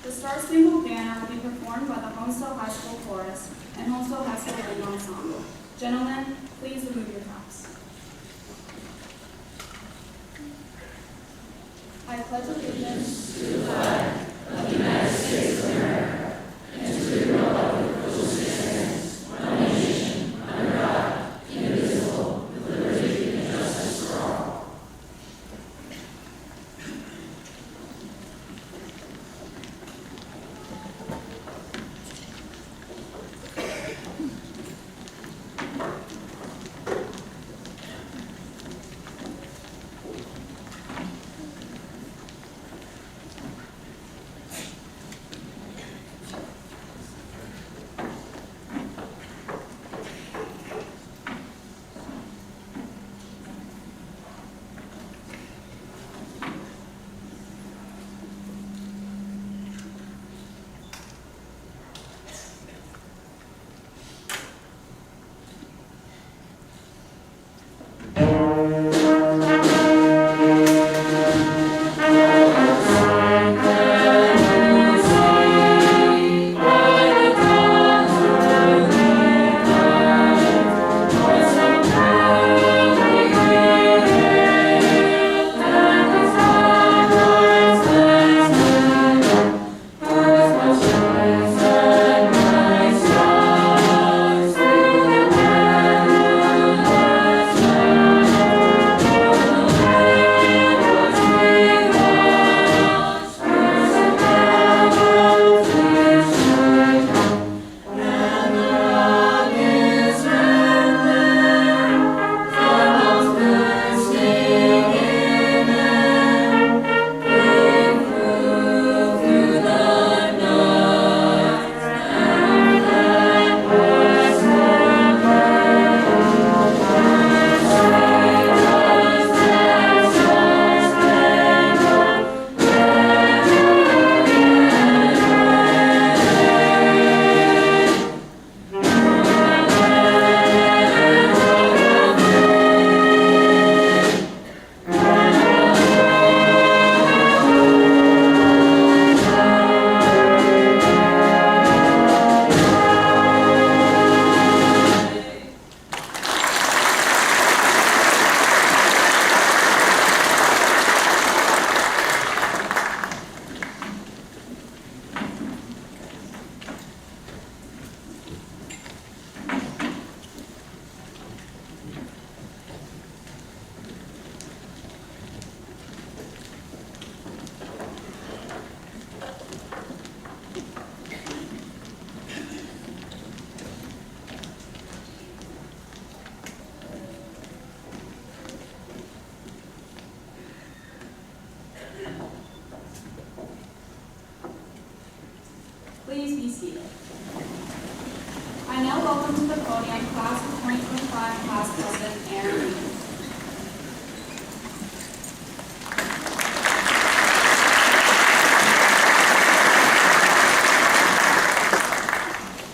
The Star Spangled Banner will be performed by the Honesdale High School Chorus and Honesdale High School Wind Ensemble. Gentlemen, please remove your caps. I pledge allegiance to the flag of the United States of America and to the republic for which it stands, one nation, under God, indivisible, with liberty and justice for all. Please be seated. I now welcome to the podium Class of 2025 Class President Aaron.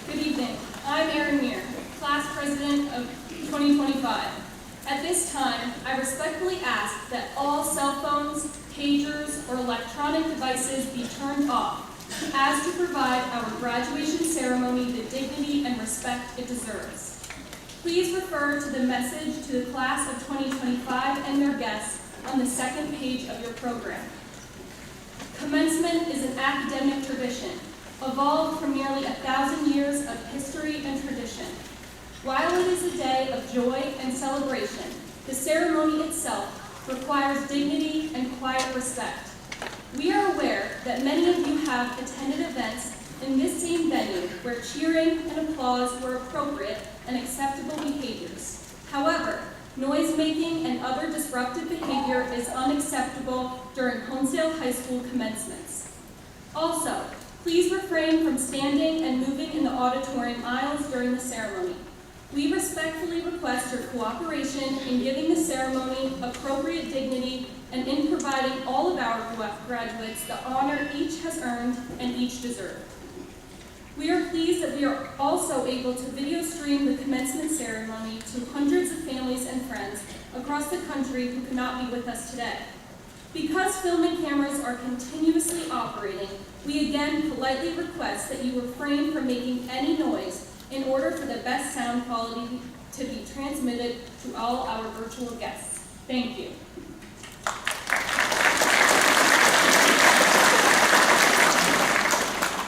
Good evening. I'm Aaron Meir, Class President of 2025. At this time, I respectfully ask that all cell phones, pagers, or electronic devices be turned off, as to provide our graduation ceremony the dignity and respect it deserves. Please refer to the message to the class of 2025 and their guests on the second page of your program. Commencement is an academic tradition, evolved from nearly 1,000 years of history and tradition. While it is a day of joy and celebration, the ceremony itself requires dignity and quiet respect. We are aware that many of you have attended events in this same venue where cheering and applause were appropriate and acceptable behaviors. However, noise-making and other disruptive behavior is unacceptable during Honesdale High School commencements. Also, please refrain from standing and moving in the auditorium aisles during the ceremony. We respectfully request your cooperation in giving the ceremony appropriate dignity and in providing all of our graduates the honor each has earned and each deserved. We are pleased that we are also able to video stream the commencement ceremony to hundreds of families and friends across the country who could not be with us today. Because filming cameras are continuously operating, We again politely request that you refrain from making any noise in order for the best sound quality to be transmitted to all our virtual guests. Thank you.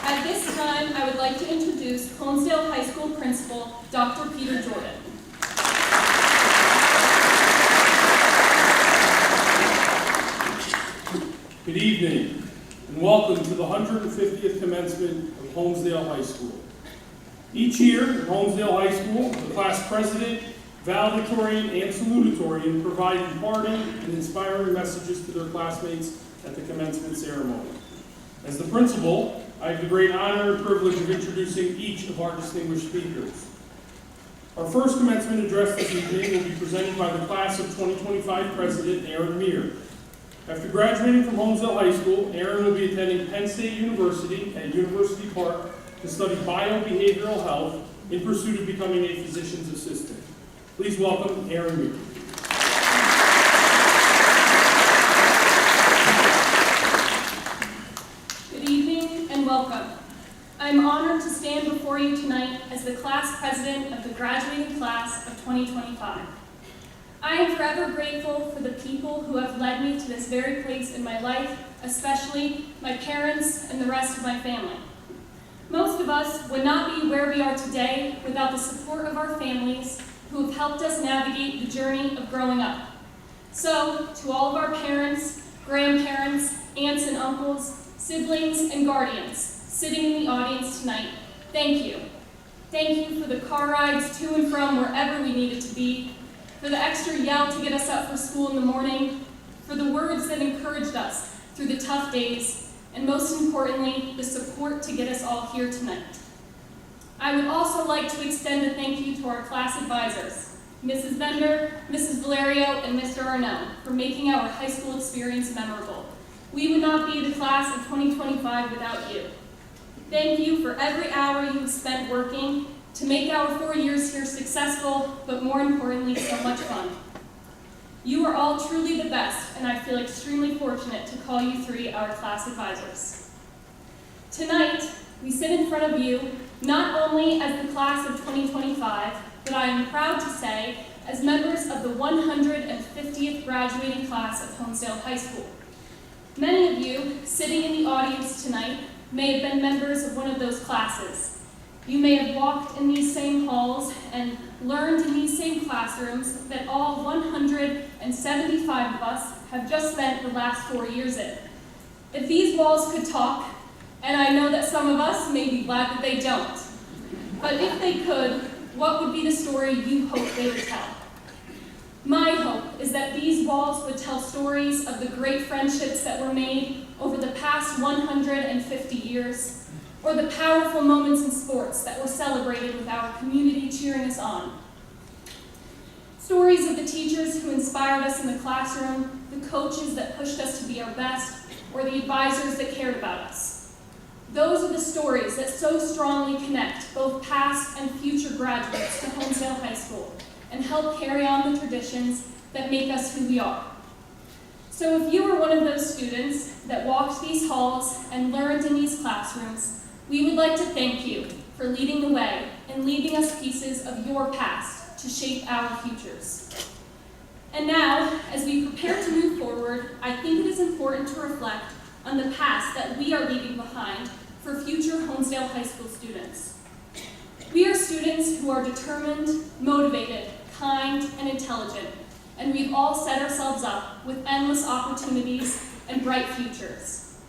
At this time, I would like to introduce Honesdale High School Principal, Dr. Peter Jordan. Good evening, and welcome to the 150th commencement of Honesdale High School. Each year at Honesdale High School, the class president, valedictorian, and salutatorian provide imparting and inspiring messages to their classmates at the commencement ceremony. As the principal, I have the great honor and privilege of introducing each of our distinguished speakers. Our first commencement address this evening will be presented by the class of 2025 president, Aaron Meir. After graduating from Honesdale High School, Aaron will be attending Penn State University at University Park to study biobehavioral health in pursuit of becoming a physician's assistant. Please welcome Aaron Meir. Good evening and welcome. I am honored to stand before you tonight as the class president of the graduating class of 2025. I am forever grateful for the people who have led me to this very place in my life, especially my parents and the rest of my family. Most of us would not be where we are today without the support of our families who have helped us navigate the journey of growing up. So, to all of our parents, grandparents, aunts and uncles, siblings, and guardians sitting in the audience tonight, thank you. Thank you for the car rides to and from wherever we needed to be, for the extra yell to get us up for school in the morning, for the words that encouraged us through the tough days, and most importantly, the support to get us all here tonight. I would also like to extend a thank you to our class advisors, Mrs. Bender, Mrs. Valerio, and Mr. Arnone, for making our high school experience memorable. We would not be the class of 2025 without you. Thank you for every hour you have spent working to make our 4 years here successful, but more importantly, so much fun. You are all truly the best, and I feel extremely fortunate to call you three our class advisors. Tonight, we sit in front of you not only as the class of 2025, but I am proud to say as members of the 150th graduating class of Honesdale High School. Many of you sitting in the audience tonight may have been members of one of those classes. You may have walked in these same halls and learned in these same classrooms that all 175 of us have just spent the last 4 years in. If these walls could talk, and I know that some of us may be glad that they don't, but if they could, what would be the story you hope they would tell? My hope is that these walls would tell stories of the great friendships that were made over the past 150 years, or the powerful moments in sports that were celebrated with our community cheering us on. Stories of the teachers who inspired us in the classroom, the coaches that pushed us to be our best, or the advisors that cared about us. Those are the stories that so strongly connect both past and future graduates to Honesdale High School and help carry on the traditions that make us who we are. So if you were one of those students that walked these halls and learned in these classrooms, we would like to thank you for leading the way and leaving us pieces of your past to shape our futures. And now, as we prepare to move forward, I think it is important to reflect on the past that we are leaving behind for future Honesdale High School students. We are students who are determined, motivated, kind, and intelligent, and we've all set ourselves up with endless opportunities and bright futures.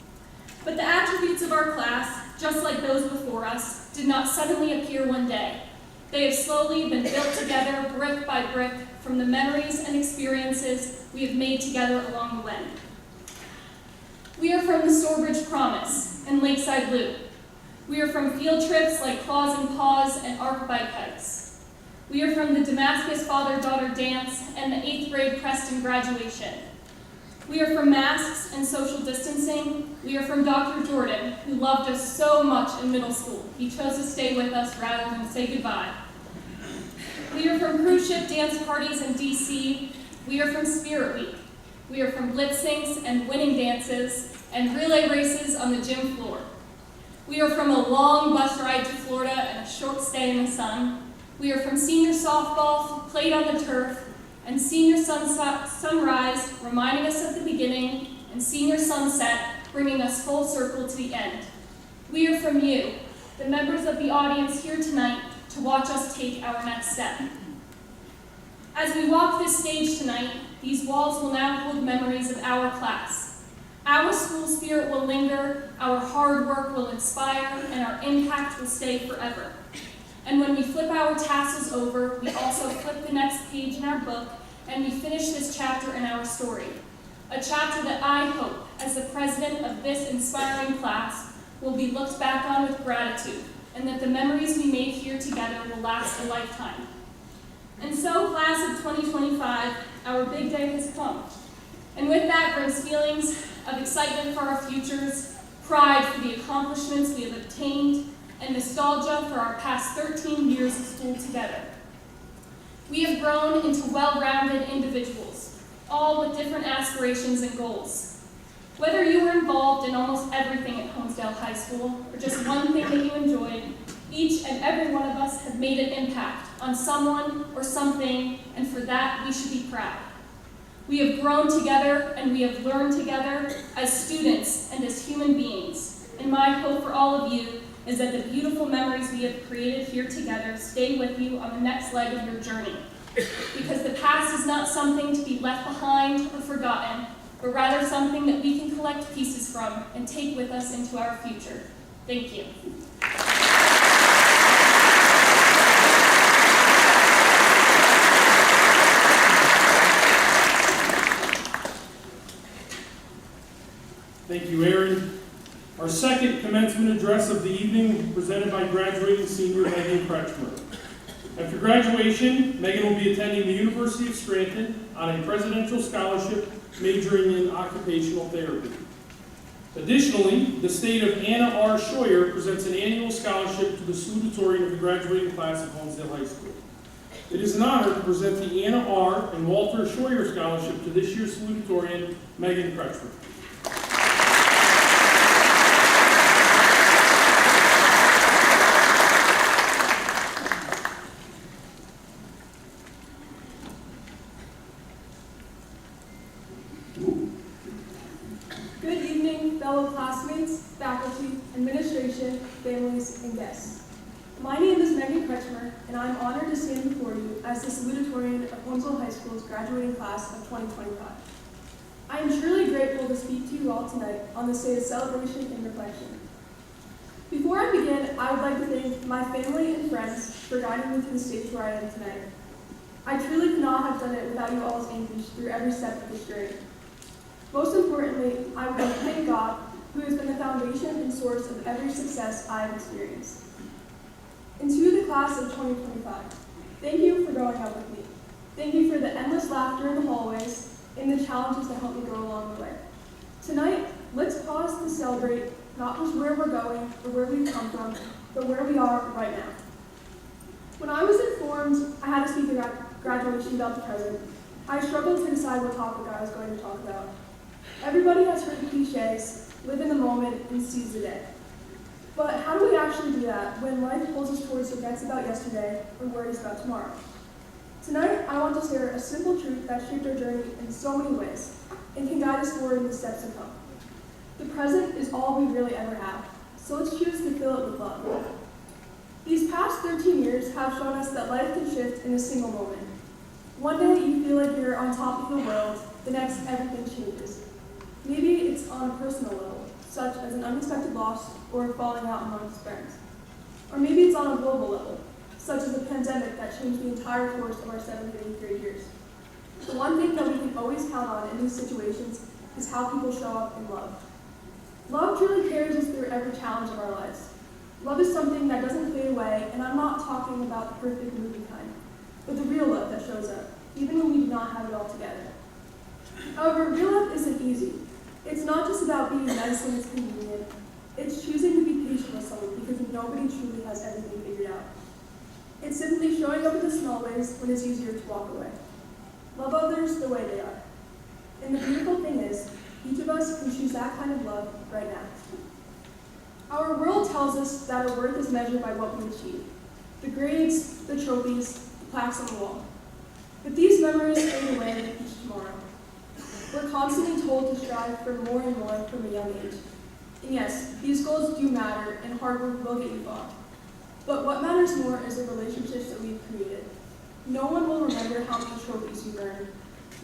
But the attributes of our class, just like those before us, did not suddenly appear one day. They have slowly been built together brick by brick from the memories and experiences we have made together along the way. We are from the Stourbridge Promise and Lakeside Loop. We are from field trips like Claws and Paws and Arc Bike Hikes. We are from the Damascus Father-Daughter Dance and the 8th grade Preston graduation. We are from masks and social distancing. We are from Dr. Jordan, who loved us so much in middle school. He chose to stay with us rather than say goodbye. We are from cruise ship dance parties in DC. We are from Spirit Week. We are from lip syncs and winning dances and relay races on the gym floor. We are from a long bus ride to Florida and a short stay in the sun. We are from senior softball played on the turf and senior sunrise reminding us of the beginning and senior sunset bringing us full circle to the end. We are from you, the members of the audience here tonight, to watch us take our next step. As we walk this stage tonight, these walls will now hold memories of our class. Our school spirit will linger, our hard work will inspire, and our impact will stay forever. And when we flip our tassels over, we also flip the next page in our book, and we finish this chapter in our story. A chapter that I hope, as the president of this inspiring class, will be looked back on with gratitude, and that the memories we made here together will last a lifetime. And so, class of 2025, our big day has come. And with that brings feelings of excitement for our futures, pride for the accomplishments we have obtained, and nostalgia for our past 13 years of school together. We have grown into well-rounded individuals, all with different aspirations and goals. Whether you were involved in almost everything at Honesdale High School, or just one thing that you enjoyed, each and every one of us have made an impact on someone or something, and for that we should be proud. We have grown together and we have learned together as students and as human beings. And my hope for all of you is that the beautiful memories we have created here together stay with you on the next leg of your journey. Because the past is not something to be left behind or forgotten, but rather something that we can collect pieces from and take with us into our future. Thank you. Thank you, Aaron. Our second commencement address of the evening presented by graduating senior Megan Kretschmer. After graduation, Megan will be attending the University of Scranton on a presidential scholarship majoring in occupational therapy. Additionally, the state of Anna R. Scheuer presents an annual scholarship to the salutatorian of the graduating class of Honesdale High School. It is an honor to present the Anna R. and Walter Scheuer Scholarship to this year's salutatorian, Megan Kretschmer. Good evening, fellow classmates, faculty, administration, families, and guests. My name is Megan Kretschmer, and I'm honored to stand before you as the salutatorian of Honesdale High School's graduating class of 2025. I am truly grateful to speak to you all tonight on this day of celebration and reflection. Before I begin, I would like to thank my family and friends for guiding me to the stage where I am tonight. I truly could not have done it without you all's anguish through every step of this journey. Most importantly, I would like to thank God, who has been the foundation and source of every success I have experienced. And to the class of 2025, thank you for growing up with me. Thank you for the endless laughter in the hallways and the challenges that helped me grow along the way. Tonight, let's pause to celebrate not just where we're going or where we've come from, but where we are right now. When I was informed I had to speak at graduation about the present, I struggled to decide what topic I was going to talk about. Everybody has heard the cliches, live in the moment, and seize the day. But how do we actually do that when life pulls us towards regrets about yesterday or worries about tomorrow? Tonight, I want to share a simple truth that shaped our journey in so many ways and can guide us forward in the steps to come. The present is all we really ever have, so let's choose to fill it with love. These past 13 years have shown us that life can shift in a single moment. One day you feel like you're on top of the world, the next everything changes. Maybe it's on a personal level, such as an unexpected loss or falling out amongst friends. Or maybe it's on a global level, such as a pandemic that changed the entire course of our 7th and 8th grade years. The one thing that we can always count on in these situations is how people show up in love. Love truly carries us through every challenge of our lives. Love is something that doesn't fade away, and I'm not talking about the perfect movie kind, but the real love that shows up, even when we do not have it all together. However, real love isn't easy. It's not just about being nice when it's convenient. It's choosing to be patient with someone because nobody truly has everything figured out. It's simply showing up in the small ways when it's easier to walk away. Love others the way they are. And the beautiful thing is, each of us can choose that kind of love right now. Our world tells tells us that our worth is measured by what we achieve. The grades, the trophies, the plaques on the wall. But these memories fade away each tomorrow. We're constantly told to strive for more and more from a young age. And yes, these goals do matter, and hard work will get you far. But what matters more is the relationships that we've created. No one will remember how many trophies you've earned.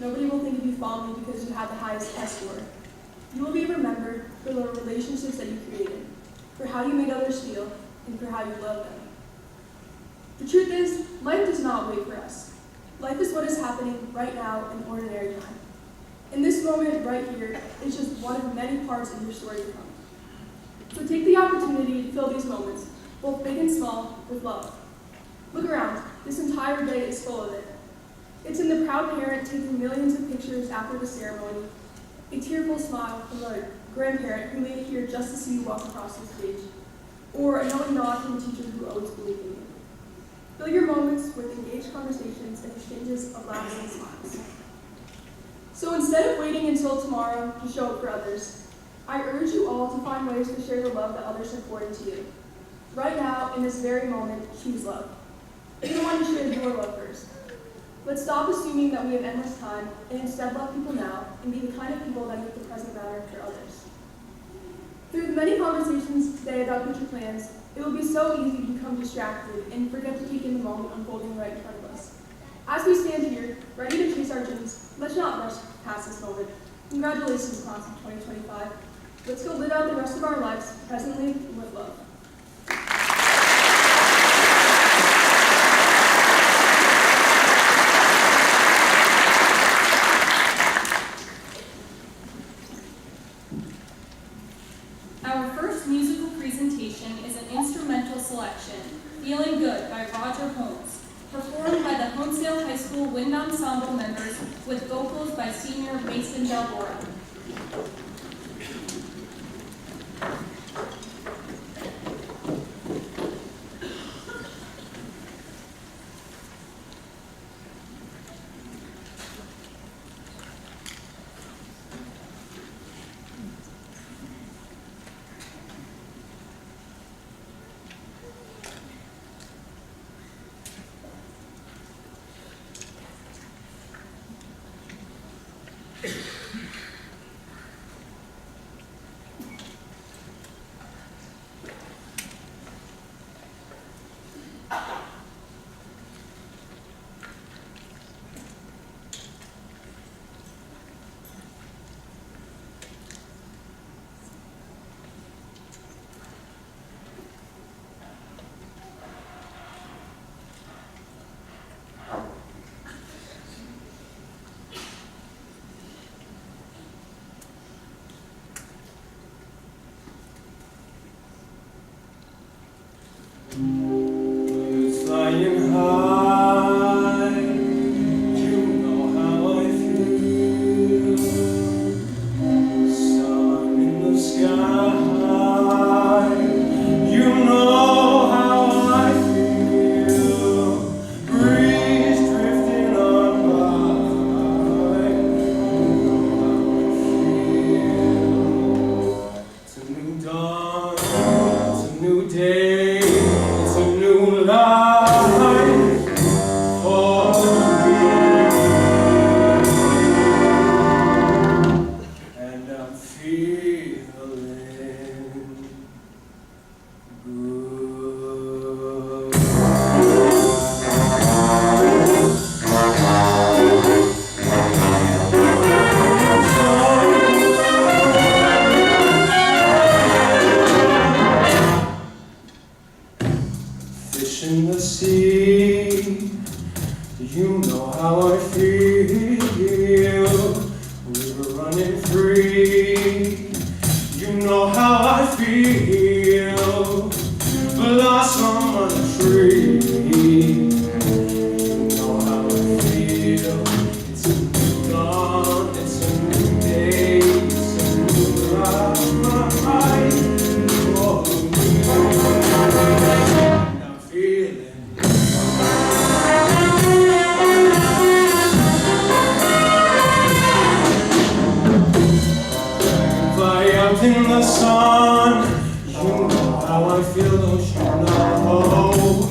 Nobody will think of you fondly because you had the highest test score. You will be remembered for the relationships that you created, for how you made others feel, and for how you loved them. The truth is, life does not wait for us. Life is what is happening right now in ordinary time. And this moment right here is just one of many parts of your story to come. So take the opportunity to fill these moments, both big and small, with love. Look around. This entire day is full of it. It's in the proud parent taking millions of pictures after the ceremony, a tearful smile from a grandparent who made it here just to see you walk across the stage, or a knowing nod from a teacher who always believed in you. Fill your moments with engaged conversations and exchanges of laughs and smiles. So instead of waiting until tomorrow to show up for others, I urge you all to find ways to share the love that others have poured into you. Right now, in this very moment, choose love. You want to share your love first. Let's stop assuming that we have endless time and instead love people now and be the kind of people that make the present matter for others. Through the many conversations today about future plans, it will be so easy to become distracted and forget to take in the moment unfolding right in front of us. As we stand here, ready to chase our dreams, let's not rush past this moment. Congratulations, class of 2025. Let's go live out the rest of our lives presently with love. Our first musical presentation is an instrumental selection, Feeling Good by Roger Holmes, performed by the Honesdale High School Wind Ensemble members with vocals by senior Mason Delbora. It's flying high, you know how I feel. Sun in the sky, you know how I feel. Breeze drifting on by, you know how I feel. It's a new dawn, it's a new day. It's a new life for me, and I'm feeling good. Fish in the sea, you know how I feel. River running free, you know how I feel. Blossom on a tree, you know how I feel. It's a new dawn, it's a new day, it's a new life for me. I'm feeling fly out in the sun, you know how I feel, don't you know?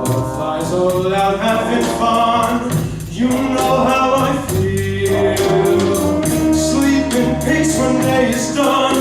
Butterflies all out having fun. You know how I feel. Sleep in peace when day is done.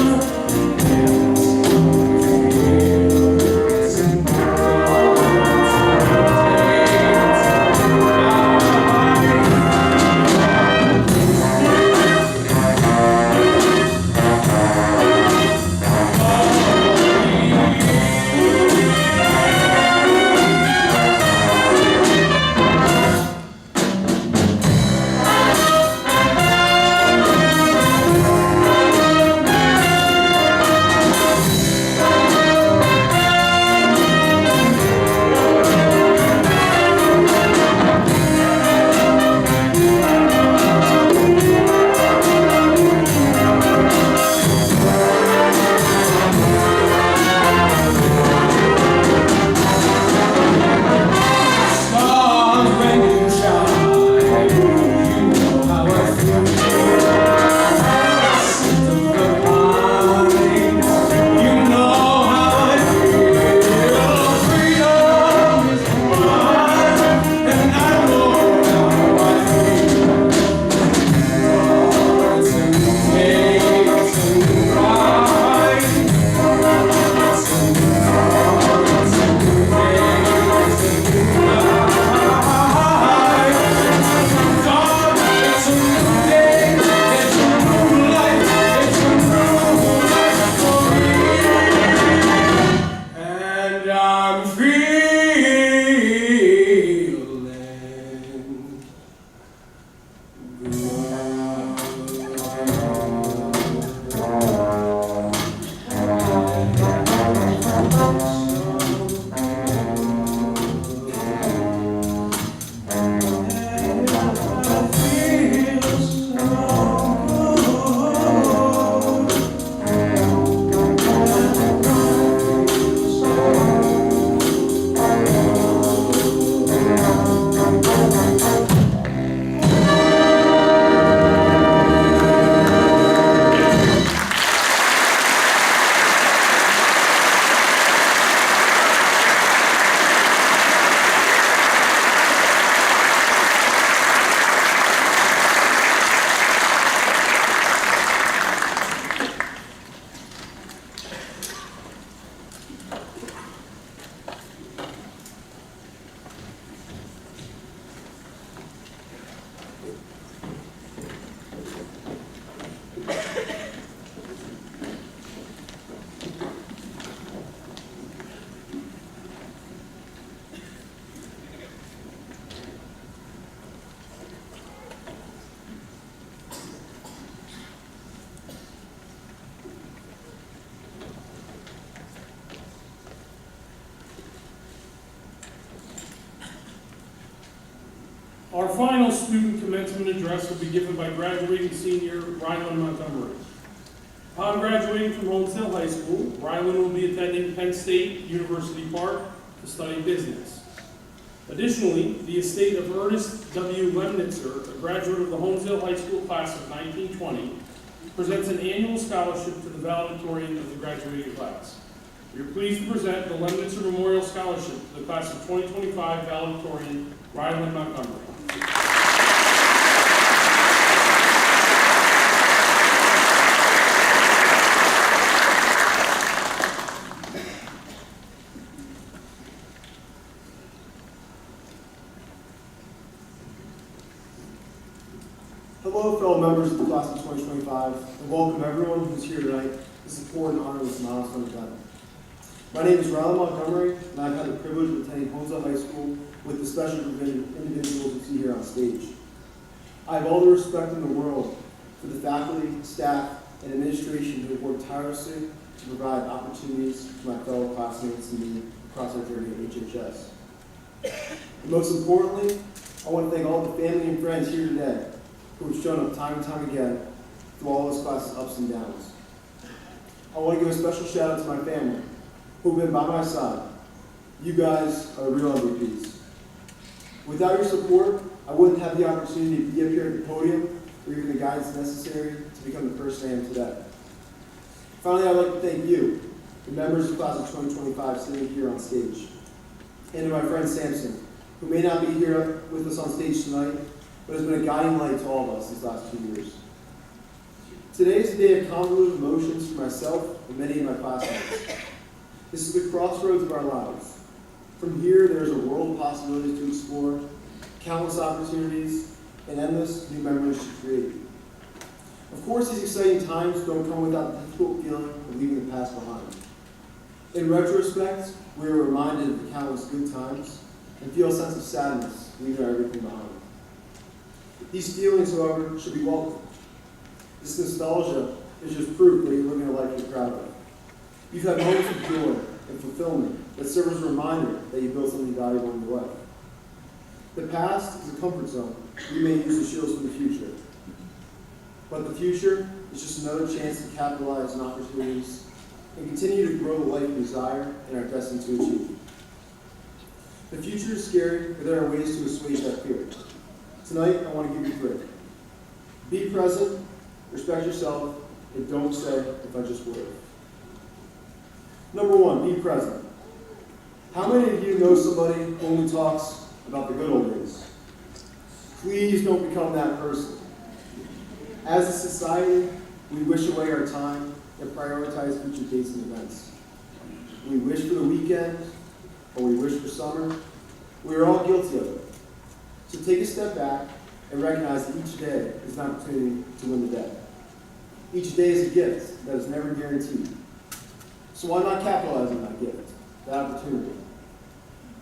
Our final student commencement address will be given by graduating senior Rylan Montgomery. Upon graduating from Honesdale High School, Rylan will be attending Penn State University Park to study business. Additionally, the estate of Ernest W. Lemnitzer, a graduate of the Honesdale High School class of 1920, presents an annual scholarship to the valedictorian of the graduating class. We are pleased to present the Lemnitzer Memorial Scholarship to the class of 2025 valedictorian Rylan Montgomery. Hello, fellow members of the class of 2025, and welcome everyone who's here tonight to support and honor this milestone event. My name is Rylan Montgomery, and I've had the privilege of attending Honesdale High School with the special individuals you see here on stage. I have all the respect in the world for the faculty, staff, and administration who have worked tirelessly to provide opportunities to my fellow classmates and me across our journey at HHS. And most importantly, I want to thank all the family and friends here today who have shown up time and time again through all this class's ups and downs. I want to give a special shout out to my family who have been by my side. You guys are the real MVPs. Without your support, I wouldn't have the opportunity to be up here at the podium or even the guidance necessary to become the person I am today. Finally, I'd like to thank you, the members of class of 2025 sitting here on stage, and to my friend Samson, who may not be here with us on stage tonight, but has been a guiding light to all of us these last 2 years. Today is a day of convoluted emotions for myself and many of my classmates. This is the crossroads of our lives. From here, there is a world of possibilities to explore, countless opportunities, and endless new memories to create. Of course, these exciting times don't come without the difficult feeling of leaving the past behind. In retrospect, we are reminded of the countless good times and feel a sense of sadness leaving everything behind. These feelings, however, should be welcomed. This nostalgia is just proof that you're living a life you're proud of. You've had moments of joy and fulfillment that serve as a reminder that you built something valuable in your life. The past is a comfort zone we may use to shield us from the future. But the future is just another chance to capitalize on opportunities and continue to grow the life we desire and are destined to achieve. The future is scary, but there are ways to assuage that fear. Tonight, I want to give you 3. Be present, respect yourself, and don't say, if I just would. Number 1, be present. How many of you know somebody who only talks about the good old days? Please don't become that person. As a society, we wish away our time and prioritize future dates and events. We wish for the weekend, or we wish for summer. We are all guilty of it. So take a step back and recognize that each day is an opportunity to win the day. Each day is a gift that is never guaranteed. So why not capitalize on that gift, that opportunity?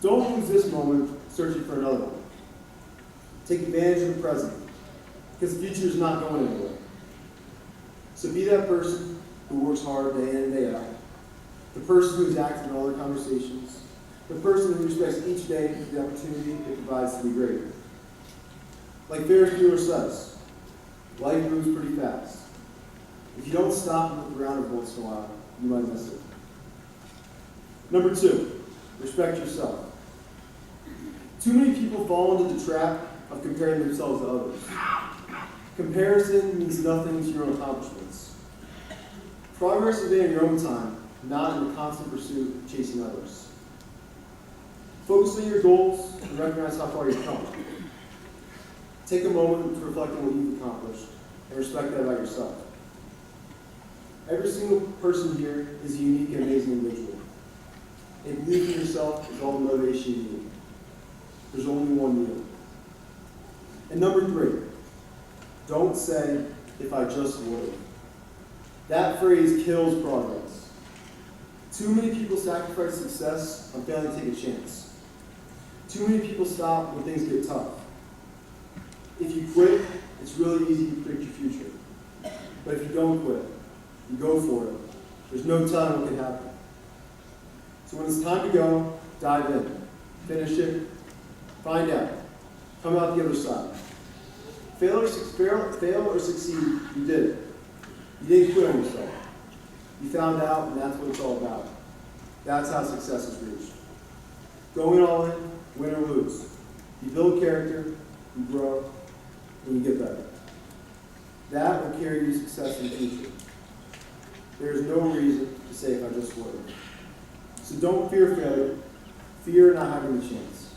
Don't lose this moment searching for another one. Take advantage of the present, because the future is not going anywhere. So be that person who works hard day in and day out, the person who is active in all their conversations, the person who respects each day for the opportunity it provides to be great. Like Ferris Bueller says, life moves pretty fast. If you don't stop and look around every once in a while, you might miss it. Number 2, respect yourself. Too many people fall into the trap of comparing themselves to others. Comparison means nothing to your own accomplishments. Progress is made in your own time, not in the constant pursuit of chasing others. Focus on your goals and recognize how far you've come. Take a moment to reflect on what you've accomplished and respect that about yourself. Every single person here is a unique and amazing individual. And believe in yourself is all the motivation you need. There's only one you. And number 3, don't say, if I just would. That phrase kills progress. Too many people sacrifice success on failing to take a chance. Too many people stop when things get tough. If you quit, it's really easy to predict your future. But if you don't quit, you go for it, there's no telling what can happen. So when it's time to go, dive in. Finish it. Find out. Come out the other side. Fail or succeed, you did it. You didn't quit on yourself. You found out, and that's what it's all about. That's how success is reached. Going all in, win or lose. You build character, you grow, and you get better. That will carry you to success in the future. There is no reason to say if I just would. So don't fear failure. Fear not having the chance.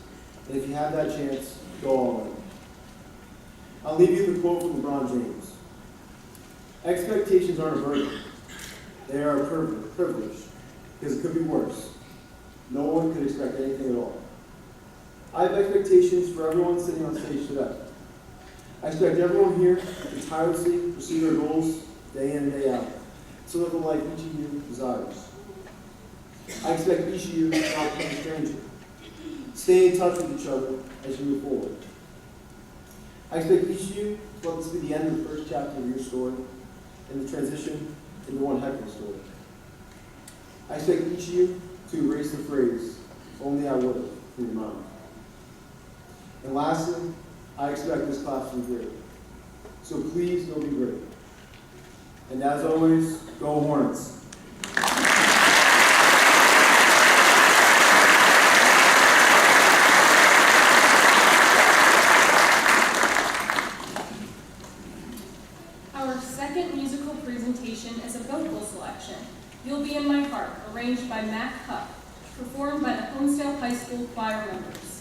And if you have that chance, go all in. I'll leave you with a quote from LeBron James. Expectations aren't a burden. They are a privilege, because it could be worse. No one could expect anything at all. I have expectations for everyone sitting on stage today. I expect everyone here to tirelessly pursue their goals day in and day out, so live the life each of you desires. I expect each of you to not become a stranger. Stay in touch with each other as you move forward. I expect each of you to let this be the end of the first chapter of your story and the transition into one heck of a story. I expect each of you to erase the phrase, if only I would have, from your mind. And lastly, I expect this class to be great. So please go be great. And as always, go Hornets. Our second musical presentation is a vocal selection, You'll Be in My Heart, arranged performed by the Honesdale High School choir members.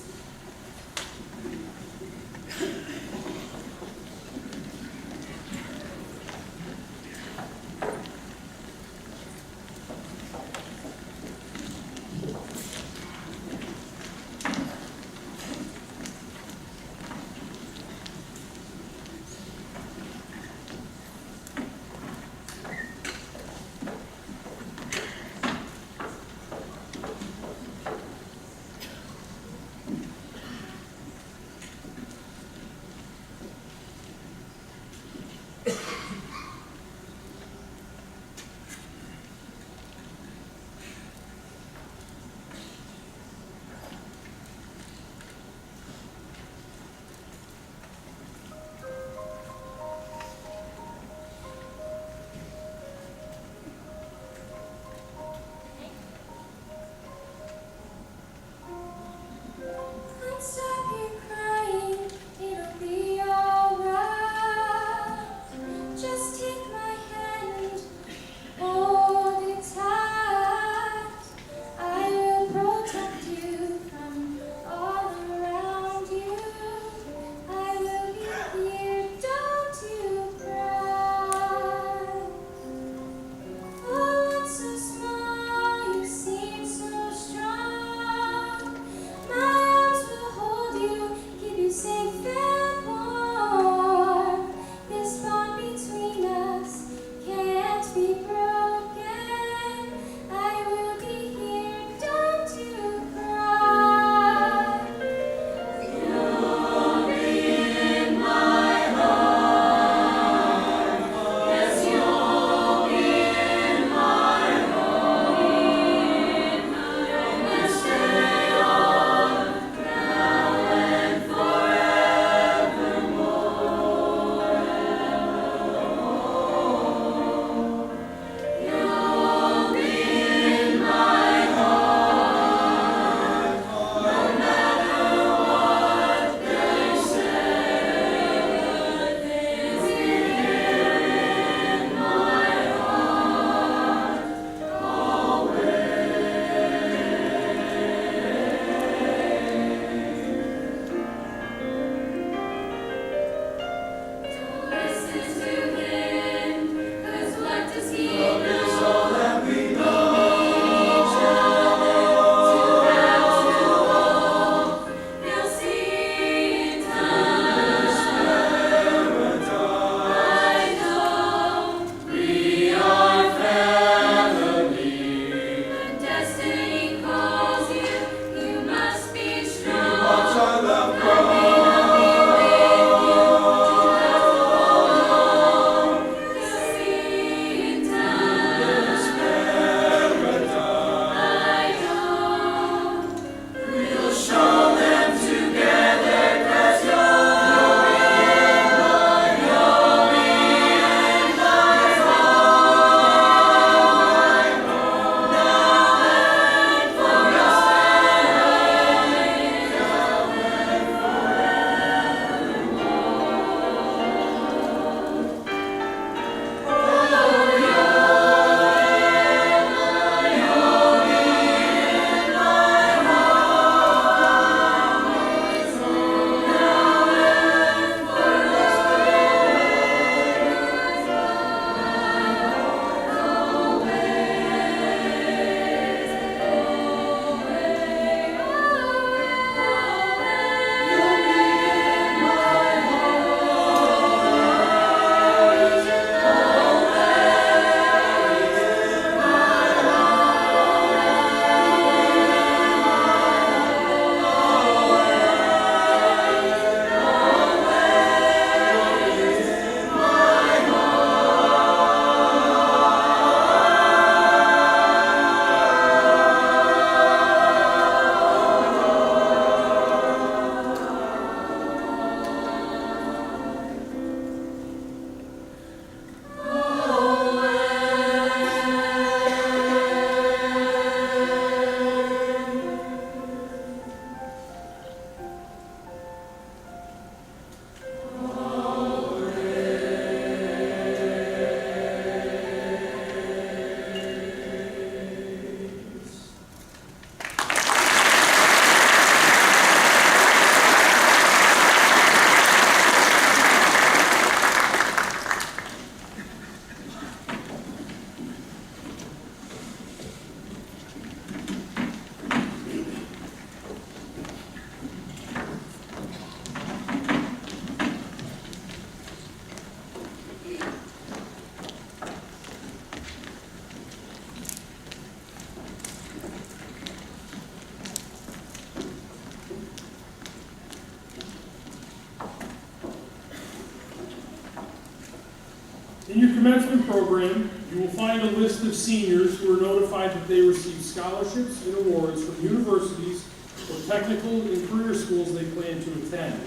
In your commencement program, you will find a list of seniors who are notified that they received scholarships and awards from universities or technical and career schools they plan to attend.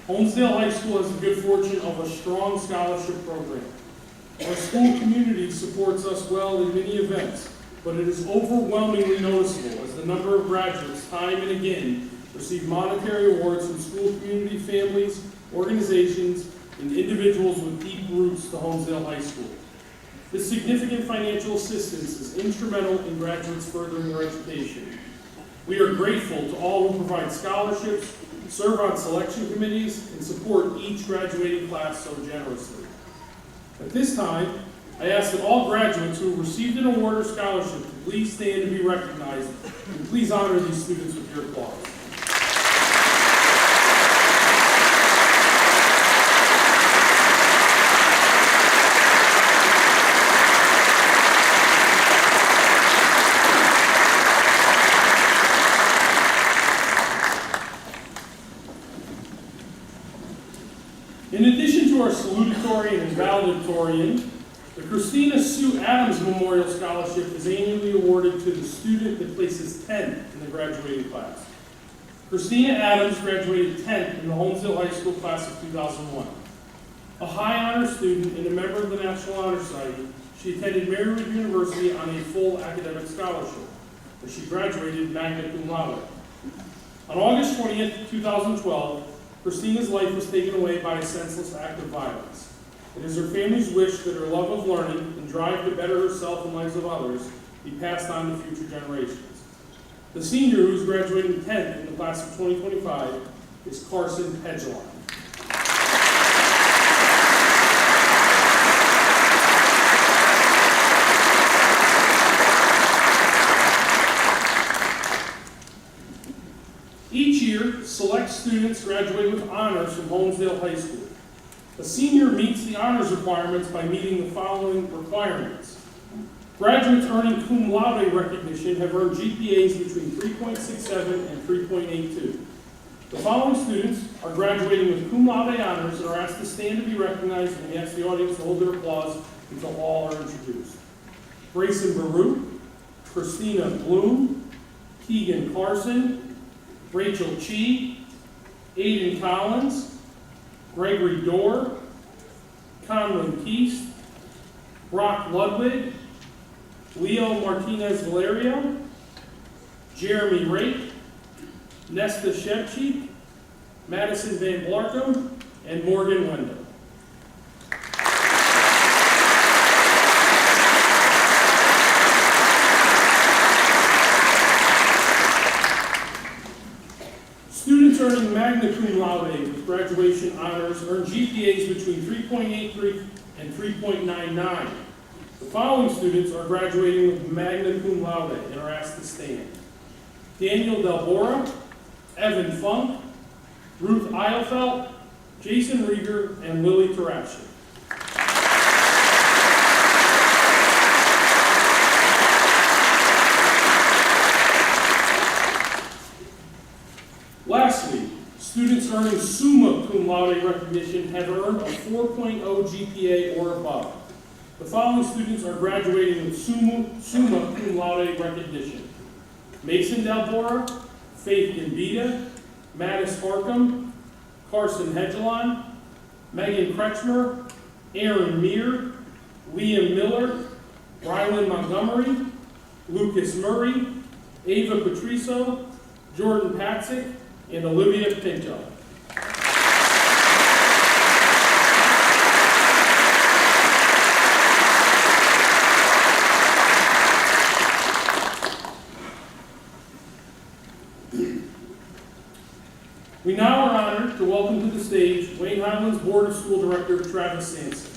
Honesdale High School has the good fortune of a strong scholarship program. Our school community supports us well in many events, but it is overwhelmingly noticeable as the number of graduates time and again receive monetary awards from school community families, organizations, and individuals with deep roots to Honesdale High School. This significant financial assistance is instrumental in graduates furthering their education. We are grateful to all who provide scholarships, serve on selection committees, and support each graduating class so generously. At this time, I ask that all graduates who have received an award or scholarship to please stand and be recognized, and please honor these students with your applause. In addition to our Salutatorian and Valedictorian, the Christina Sue Adams Memorial Scholarship is annually awarded to the student that places 10th in the graduating class. Christina Adams graduated 10th in the Honesdale High School class of 2001. A high honor student and a member of the National Honor Society, she attended Marywood University on a full academic scholarship, where she graduated magna cum laude. On August 20th, 2012, Christina's life was taken away by a senseless act of violence. It is her family's wish that her love of learning and drive to better herself and lives of others be passed on to future generations. The senior who is graduating 10th in the class of 2025 is Carson Hedgelon. Each year, select students graduate with honors from Honesdale High School. A senior meets the honors requirements by meeting the following requirements. Graduates earning cum laude recognition have earned GPAs between 3.67 and 3.82. The following students are graduating with cum laude honors and are asked to stand to be recognized, and we ask the audience to hold their applause until all are introduced. Grayson Baruch, Christina Bloom, Keegan Carson, Rachel Chi, Aiden Collins, Gregory Dorr, Conlon Keast, Brock Ludwig, Leo Martinez Valerio, Jeremy Rake, Nesta Shevchik, Madison Van Blarkum, and Morgan Wendell. Students earning magna cum laude with graduation honors earn GPAs between 3.83 and 3.99. The following students are graduating with magna cum laude and are asked to stand. Daniel Delbora, Evan Funk, Ruth Eilfelt, Jason Rieger, and Lily Tarashik. Lastly, students earning summa cum laude recognition have earned a 4.0 GPA or above. The following students are graduating with summa cum laude recognition. Mason Dalbora, Faith Gambita, Mattis Harcum, Carson Hedgelon, Megan Kretschmer, Aaron Meir, Liam Miller, Rylan Montgomery, Lucas Murray, Ava Patriso, Jordan Patzik, and Olivia Pinto. We now are honored to welcome to the stage Wayne Highlands Board of School Director Travis Sampson.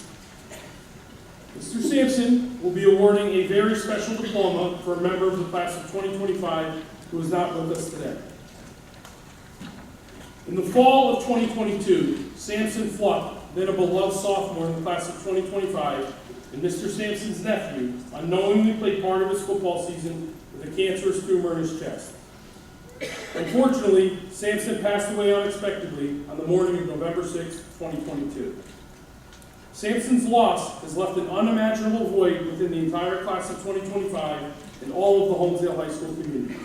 Mr. Sampson will be awarding a very special diploma for a member of the class of 2025 who is not with us today. In the fall of 2022, Sampson Fluck, then a beloved sophomore in the class of 2025, and Mr. Sampson's nephew, unknowingly played part of his football season with a cancerous tumor in his chest. Unfortunately, Sampson passed away unexpectedly on the morning of November 6, 2022. Sampson's loss has left an unimaginable void within the entire class of 2025 and all of the Honesdale High School community.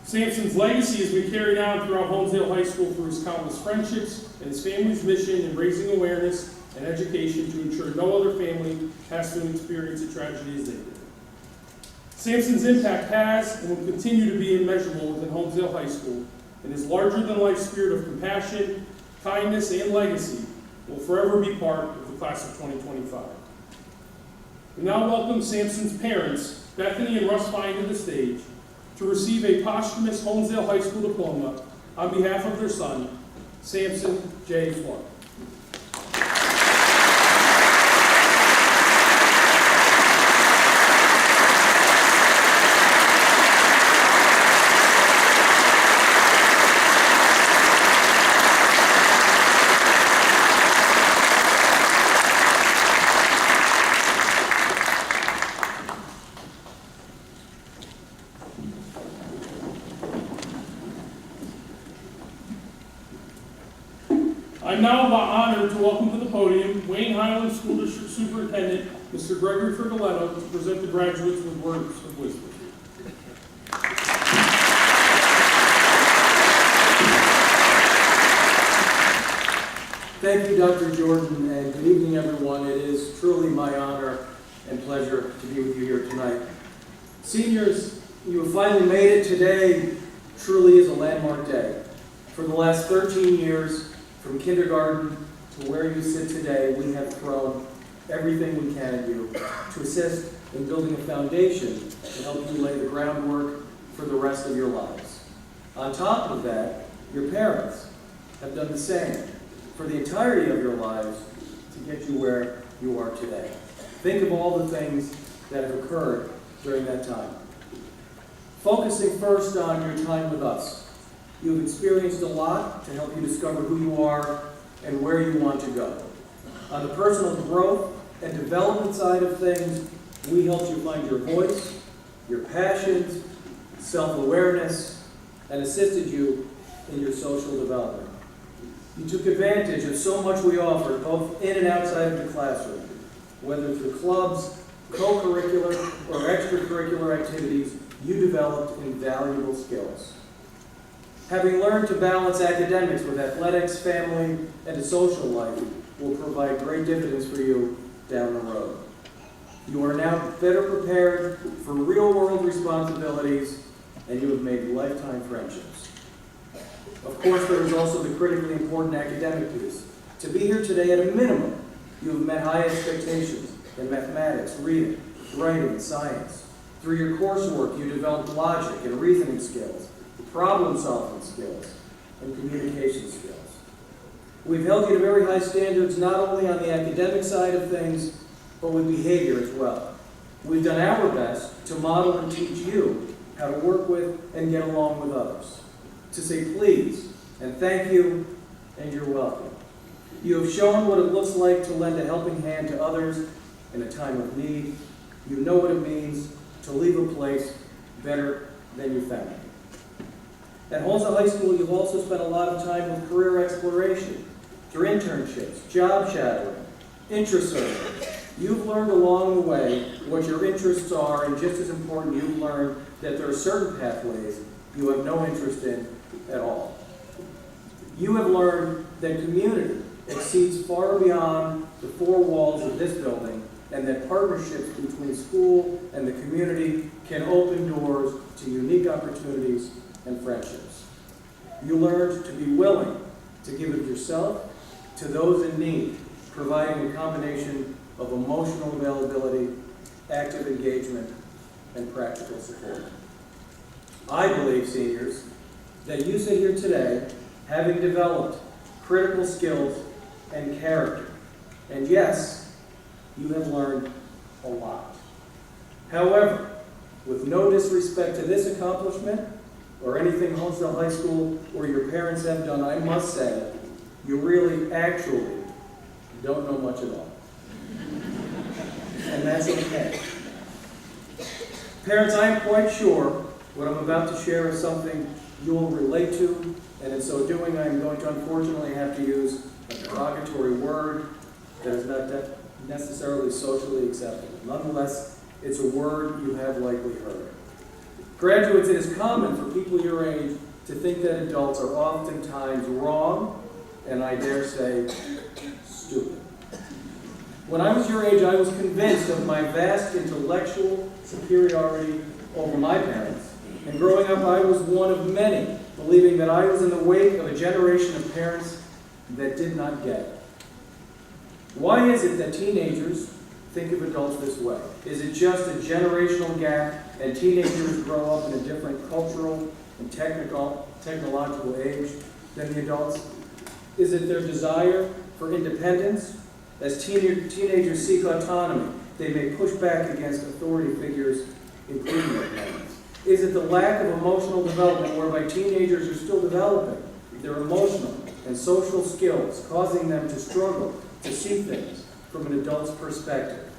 Sampson's legacy has been carried on throughout Honesdale High School through his countless friendships and his family's mission in raising awareness and education to ensure no other family has to experience a tragedy as they did. Sampson's impact has and will continue to be immeasurable within Honesdale High School, and his larger-than-life spirit of compassion, kindness, and legacy will forever be part of the class of 2025. We now welcome Sampson's parents, Bethany and Russ Fine, to the stage to receive a posthumous Honesdale High School diploma on behalf of their son, Sampson J. Flood. I'm now honored to welcome to the podium Wayne Highland School District Superintendent, Mr. Gregory Frigoletto, to present the graduates with words of wisdom. Thank you, Dr. Jordan, and good evening, everyone. It is truly my honor and pleasure to be with you here tonight. Seniors, you have finally made it. Today truly is a landmark day. For the last 13 years, from kindergarten to where you sit today, we have thrown everything we can at you to assist in building a foundation to help you lay the groundwork for the rest of your lives. On top of that, your parents have done the same for the entirety of your lives to get you where you are today. Think of all the things that have occurred during that time. Focusing first on your time with us. You've experienced a lot to help you discover who you are and where you want to go. On the personal growth and development side of things, we helped you find your voice, your passions, self-awareness, and assisted you in your social development. You took advantage of so much we offered, both in and outside of the classroom, whether through clubs, co-curricular, or extracurricular activities. You developed invaluable skills. Having learned to balance academics with athletics, family, and a social life will provide great dividends for you down the road. You are now better prepared for real-world responsibilities, and you have made lifetime friendships. Of course, there is also the critically important academic piece. To be here today, at a minimum, you have met high expectations in mathematics, reading, writing, and science. Through your coursework, you developed logic and reasoning skills, problem-solving skills, and communication skills. We've held you to very high standards not only on the academic side of things, but with behavior as well. We've done our best to model and teach you how to work with and get along with others, to say please and thank you and you're welcome. You have shown what it looks like to lend a helping hand to others in a time of need. You know what it means to leave a place better than you found it. At Honesdale High School, you've also spent a lot of time with career exploration, through internships, job shadowing, interest surveys. You've learned along the way what your interests are, and just as important, you've learned that there are certain pathways you have no interest in at all. You have learned that community exceeds far beyond the four walls of this building, and that partnerships between school and the community can open doors to unique opportunities and friendships. You learned to be willing to give of yourself to those in need, providing a combination of emotional availability, active engagement, and practical support. I believe, seniors, that you sit here today having developed critical skills and character. And yes, you have learned a lot. However, with no disrespect to this accomplishment or anything Honesdale High School or your parents have done, I must say, you really, actually, don't know much at all. And that's okay. Parents, I am quite sure what I'm about to share is something you will relate to, and in so doing, I am going to unfortunately have to use a derogatory word that is not necessarily socially acceptable. Nonetheless, it's a word you have likely heard. Graduates, it is common for people your age to think that adults are oftentimes wrong, and I dare say, stupid. When I was your age, I was convinced of my vast intellectual superiority over my parents. And growing up, I was one of many, believing that I was in the wake of a generation of parents that did not get it. Why is it that teenagers think of adults this way? Is it just a generational gap and teenagers grow up in a different cultural and technological age than the adults? Is it their desire for independence? As teenagers seek autonomy, they may push back against authority figures, including their parents. Is it the lack of emotional development whereby teenagers are still developing their emotional and social skills, causing them to struggle to see things from an adult's perspective?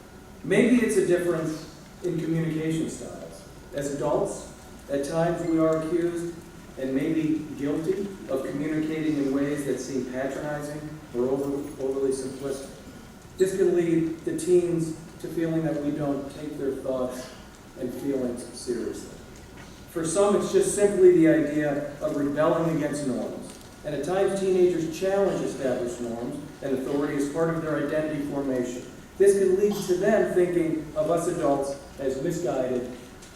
Maybe it's a difference in communication styles. As adults, at times we are accused and maybe guilty of communicating in ways that seem patronizing or overly simplistic. This can lead the teens to feeling that we don't take their thoughts and feelings seriously. For some, it's just simply the idea of rebelling against norms. And at times, teenagers challenge established norms and authority as part of their identity formation. This can lead to them thinking of us adults as misguided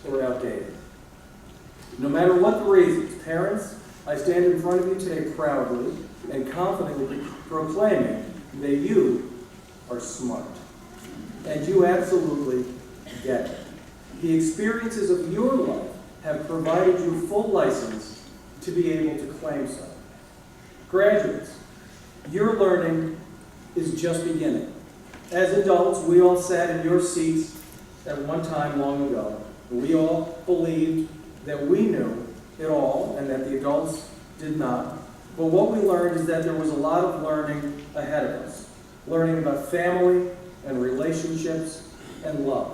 or outdated. No matter what the reasons, parents, I stand in front of you today proudly and confidently proclaiming that you are smart. And you absolutely get it. The experiences of your life have provided you full license to be able to claim so. Graduates, your learning is just beginning. As adults, we all sat in your seats at one time long ago. We all believed that we knew it all and that the adults did not. But what we learned is that there was a lot of learning ahead of us. Learning about family and relationships and love.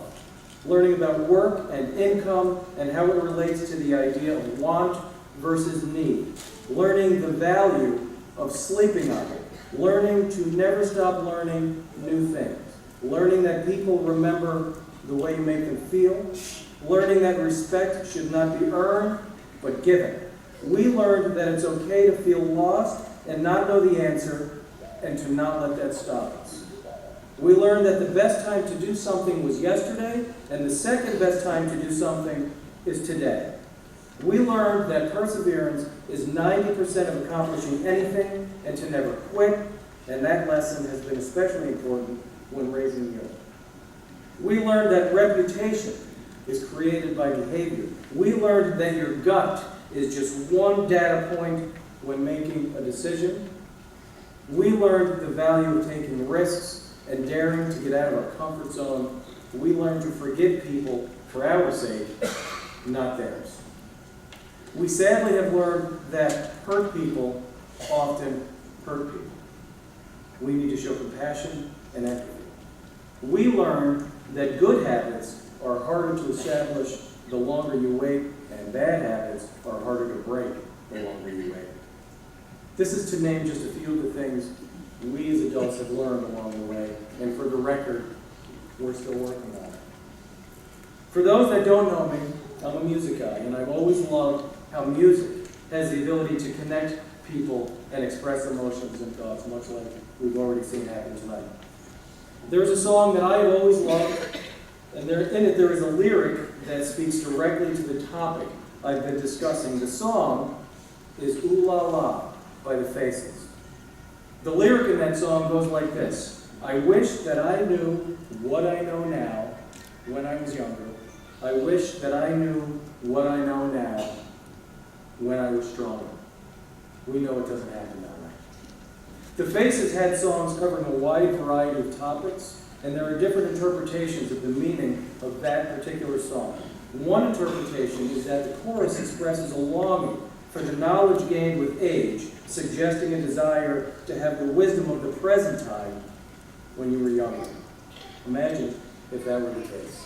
Learning about work and income and how it relates to the idea of want versus need. Learning the value of sleeping on it. Learning to never stop learning new things. Learning that people remember the way you make them feel. Learning that respect should not be earned, but given. We learned that it's okay to feel lost and not know the answer, and to not let that stop us. We learned that the best time to do something was yesterday, and the second best time to do something is today. We learned that perseverance is 90% of accomplishing anything, and to never quit, and that lesson has been especially important when raising youth. We learned that reputation is created by behavior. We learned that your gut is just one data point when making a decision. We learned the value of taking risks and daring to get out of our comfort zone. We learned to forgive people for our sake, not theirs. We sadly have learned that hurt people often hurt people. We need to show compassion and empathy. We learned that good habits are harder to establish the longer you wait, and bad habits are harder to break the longer you wait. This is to name just a few of the things we as adults have learned along the way, and for the record, we're still working on it. For those that don't know me, I'm a music guy, and I've always loved how music has the ability to connect people and express emotions and thoughts, much like we've already seen happen tonight. There's a song that I have always loved, and in it there is a lyric that speaks directly to the topic I've been discussing. The song is Ooh La La by the Faces. The lyric in that song goes like this: I wish that I knew what I know now when I was younger. I wish that I knew what I know now when I was stronger. We know it doesn't happen that way. The Faces had songs covering a wide variety of topics, and there are different interpretations of the meaning of that particular song. One interpretation is that the chorus expresses a longing for the knowledge gained with age, suggesting a desire to have the wisdom of the present time when you were younger. Imagine if that were the case.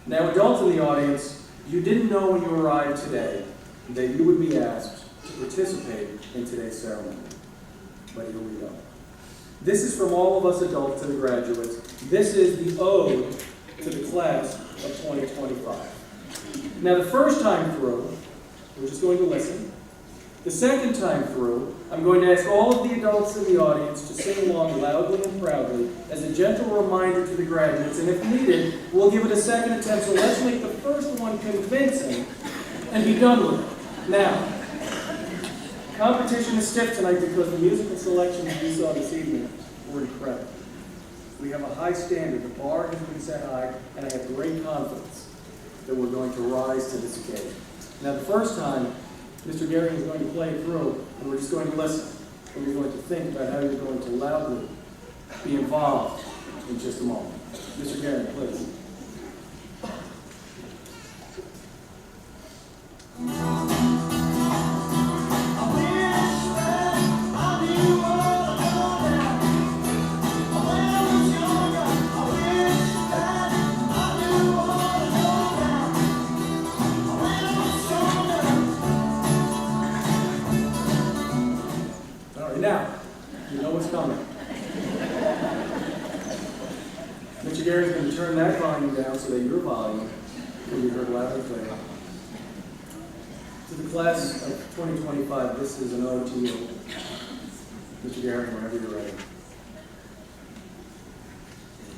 Now, adults in the audience, you didn't know when you arrived today that you would be asked to participate in today's ceremony. But here we go. This is from all of us adults to the graduates. This is the ode to the class of 2025. Now, the first time through, we're just going to listen. The second time through, I'm going to ask all of the adults in the audience to sing along loudly and proudly as a gentle reminder to the graduates, and if needed, we'll give it a second attempt, so let's make the first one convincing and be done with it. Now, competition is stiff tonight because the musical selections we saw this evening were incredible. We have a high standard, the bar has been set high, and I have great confidence that we're going to rise to this occasion. Now, the first time, Mr. Gehring is going to play it through, and we're just going to listen. And you're going to think about how you're going to loudly be involved in just a moment. Mr. Gehring, please. Now, you know what's coming. Mr. Gary's going to turn that volume down so that your volume can be heard loud and clear. To the class of 2025, this is an ode to you. Mr. Gary, whenever you're ready.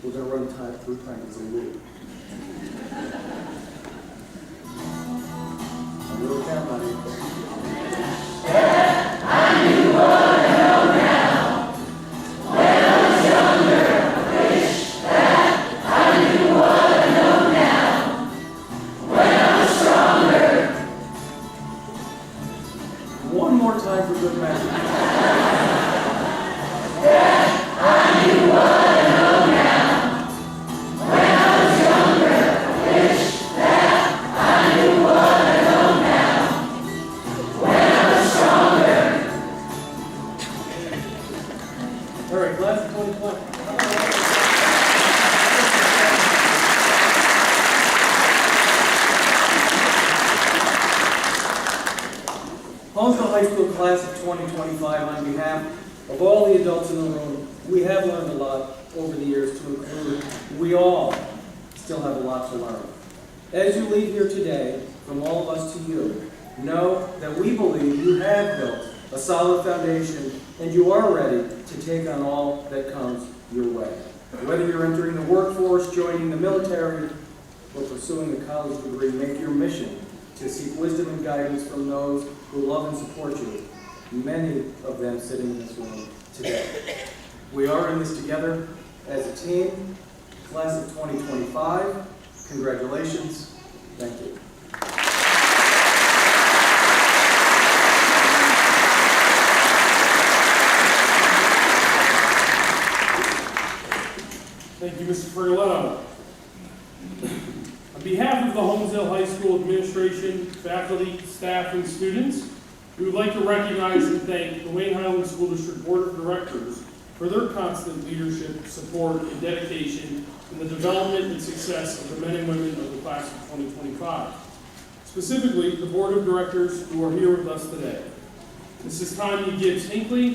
We're going to run time through time as a loop. I'm going to count on you. I knew what I know now. When I was younger, I wish that I knew what I know now. When I was stronger. One more time for good measure. I knew what I know now. When I was younger, I wish that I knew what I know now. When I was stronger. All right, class of 2020. Honesdale High School class of 2025, on behalf of all the adults in the room, we have learned a lot over the years, to include we all still have a lot to learn. As you leave here today, from all of us to you, know that we believe you have built a solid foundation and you are ready to take on all that comes your way. Whether you're entering the workforce, joining the military, or pursuing a college degree, make your mission to seek wisdom and guidance from those who love and support you, many of them sitting in this room today. We are in this together as a team. Class of 2025, congratulations. Thank you. Thank you, Mr. Frigoletto. On behalf of the Honesdale High School administration, faculty, staff, and students, we would like to recognize and thank the Wayne Highland School District Board of Directors for their constant leadership, support, and dedication in the development and success of the men and women of the class of 2025. Specifically, the Board of Directors who are here with us today. Mrs. Tanya Gibbs Hinckley,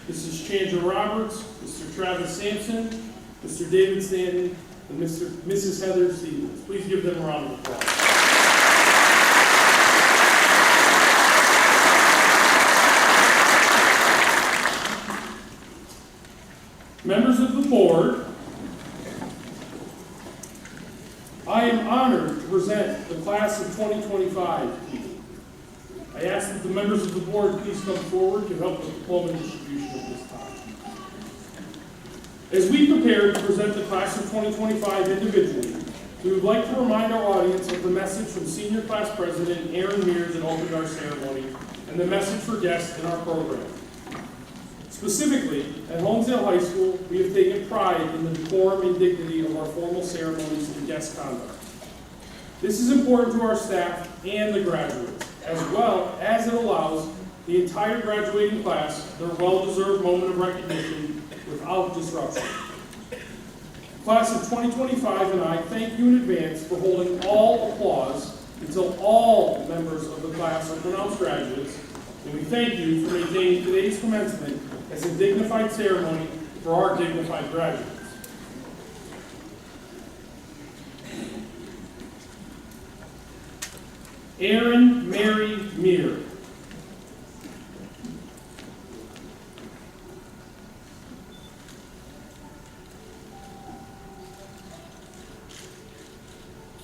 Mrs. Chandra Roberts, Mr. Travis Sampson, Mr. David Stanton, and Mrs. Heather Stevens. Please give them a round of applause. Members of the board, I am honored to present the class of 2025 to you. I ask that the members of the board please come forward to help with the diploma distribution at this time. As we prepare to present the class of 2025 individually, we would like to remind our audience of the message from Senior Class President Aaron Mears that opened our ceremony and the message for guests in our program. Specifically, at Honesdale High School, we have taken pride in the decorum and dignity of our formal ceremonies and guest conduct. This is important to our staff and the graduates, as well as it allows the entire graduating class their well-deserved moment of recognition without disruption. Class of 2025 and I thank you in advance for holding all applause until all members of the class are pronounced graduates, and we thank you for maintaining today's commencement as a dignified ceremony to for our dignified graduates. Erin Mary Meir.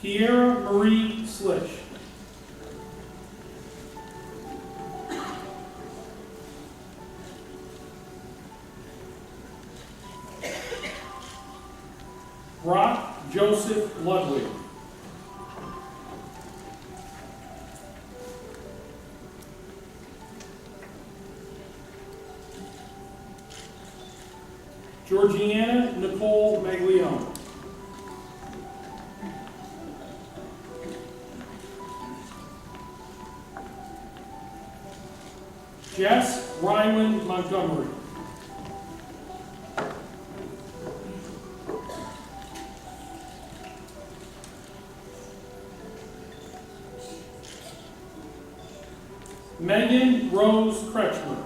Kiera Marie Slish. Brock Joseph Ludwig. Georgiana Nicole Maglione. Jess Ryland Montgomery. Megan Rose Kretschmer.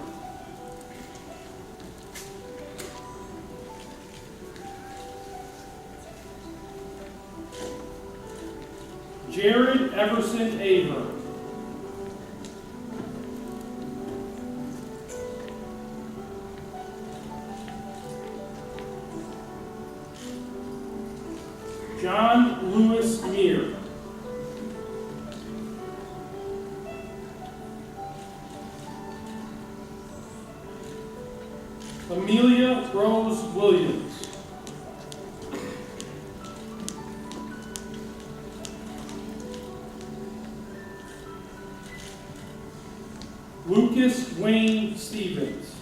Jared Everson Ahern. John Lewis Meir. Amelia Rose Williams. Lucas Wayne Stevens.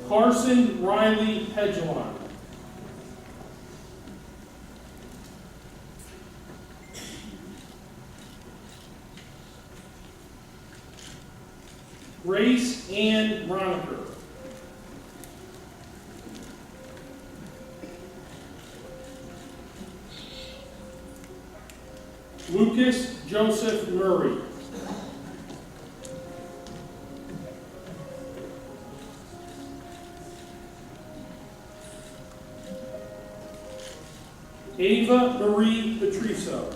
Carson Riley Hedgelon. Grace Ann Roniker. Lucas Joseph Murray. Ava Marie Patriso.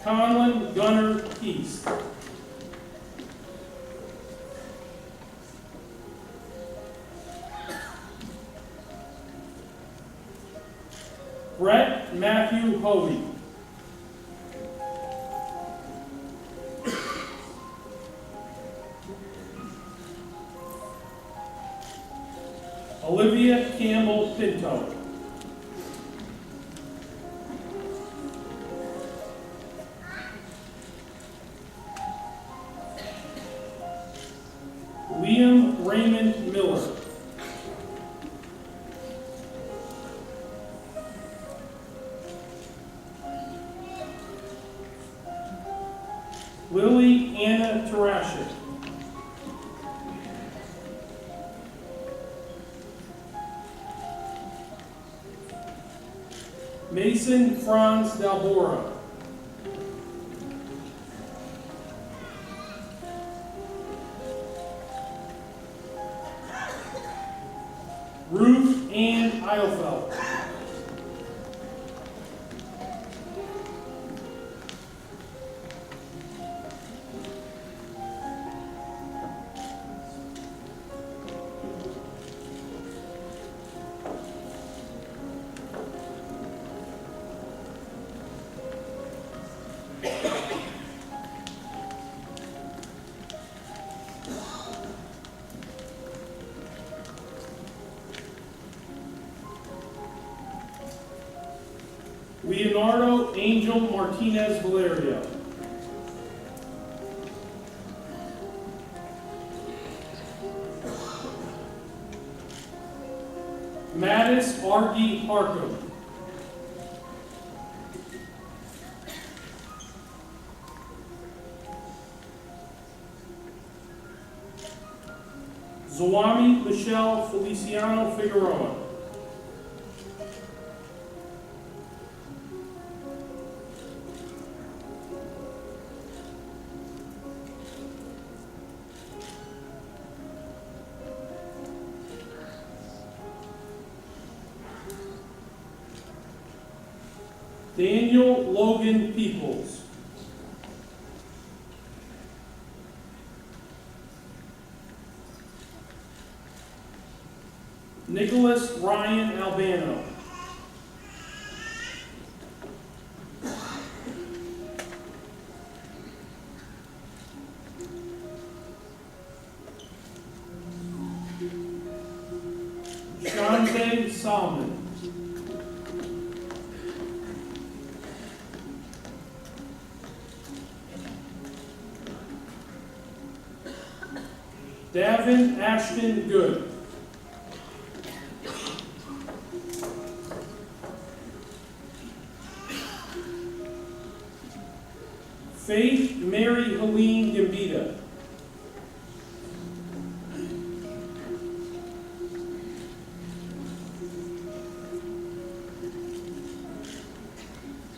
Conlon Gunnar East. Brett Matthew Hovey. Olivia Campbell Pinto. Liam Raymond Miller. Lily Anna Tarashik. Mason Franz Dalbora. Ruth Ann Eilfeld. Leonardo Angel Martinez Valerio. Mattis Argy Harcum. Zawami Michelle Feliciano Figueroa. Daniel Logan Peoples. Nicholas Ryan Albano. Shante Salmon. Davin Ashton Good. Faith Mary Helene Gambita.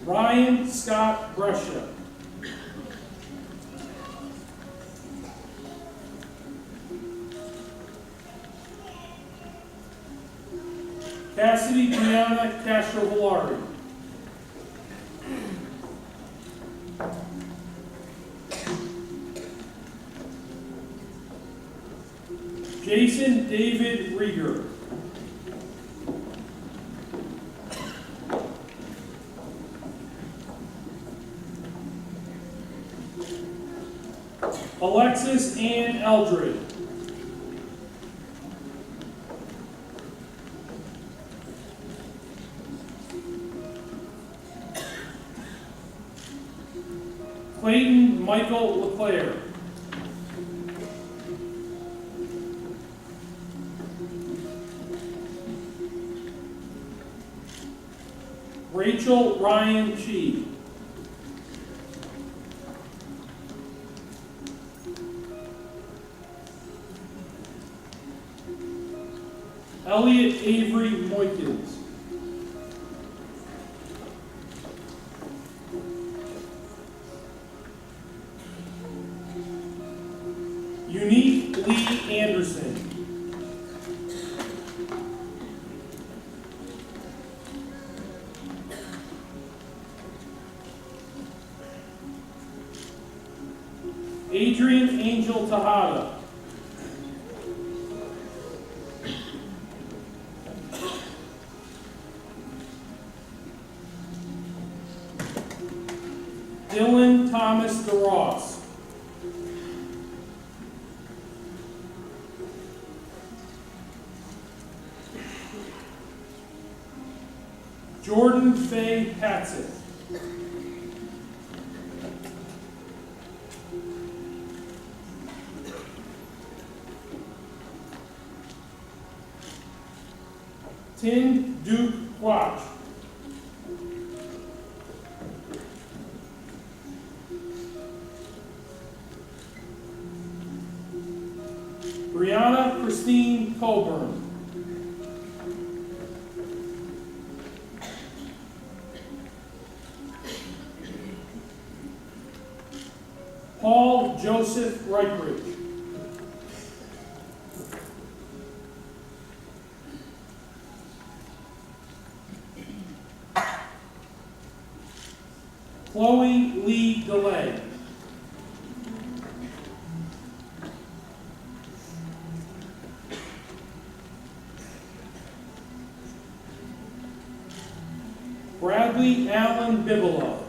Ryan Scott Brescia. Cassidy Brianna Castro-Villari. Jason David Rieger. Alexis Ann Eldred. Clayton Michael LeClaire. Rachel Ryan Chee. Elliot Avery Moykins. Unique Lee Anderson. Adrian Angel Tejada. Dylan Thomas DeRoss. Jordan Faye Patsett. Tin Duke Quach. Brianna Christine Colburn. Paul Joseph Reichridge. Chloe Lee DeLay. Bradley Allen Bibelow.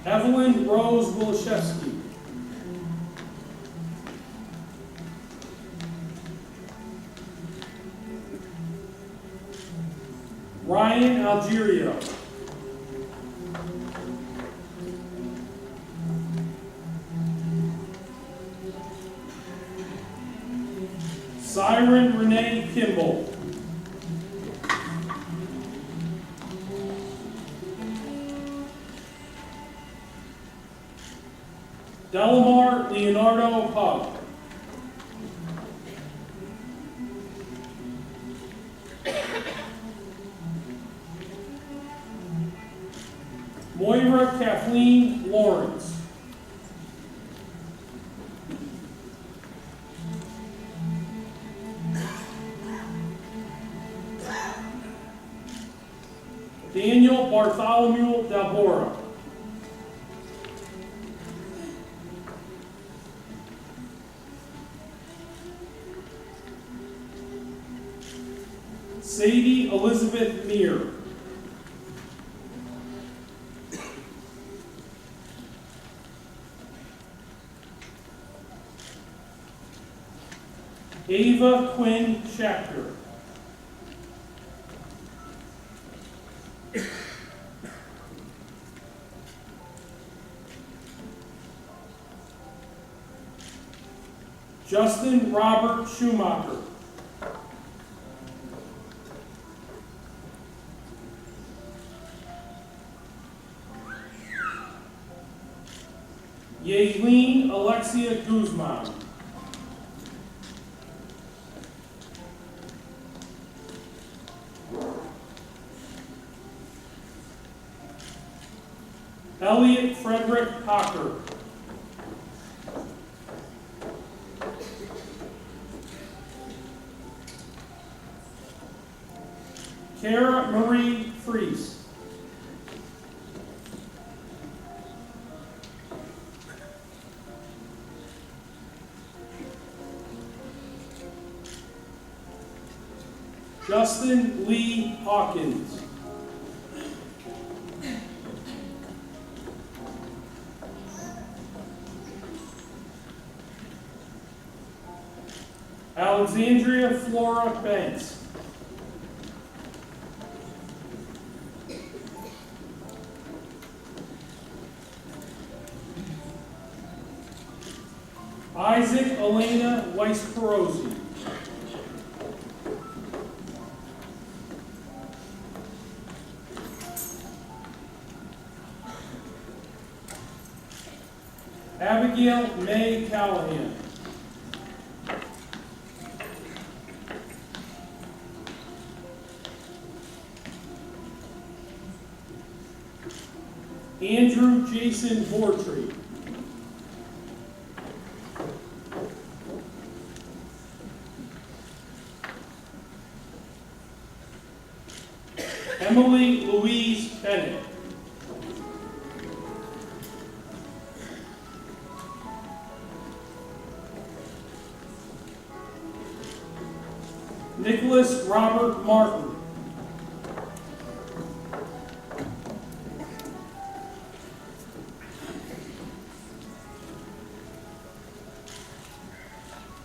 Evelyn Rose Wilashevsky. Ryan Algerio. Siren Renee Kimball. Delamar Leonardo Pug. Moira Kathleen Lawrence. Daniel Bartholomew Dalbora. Sadie Elizabeth Meir. Ava Quinn Schachter. Justin Robert Schumacher. Yaelin Alexia Guzman. Elliot Frederick Hocker. Kara Marie Fries. Justin Lee Hawkins. Alexandria Flora Banks. Isaac Elena Weiss-Perosi. Abigail May Callahan. Andrew Jason Vortree. Emily Louise Bennett. Nicholas Robert Martin.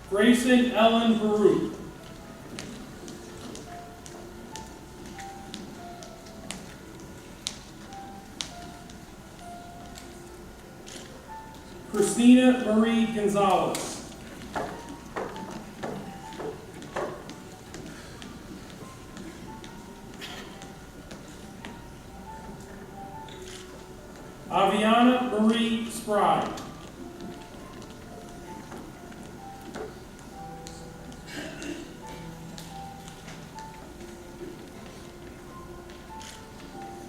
Grayson Ellen Baruch. Christina Marie Gonzalez. Aviana Marie Spry.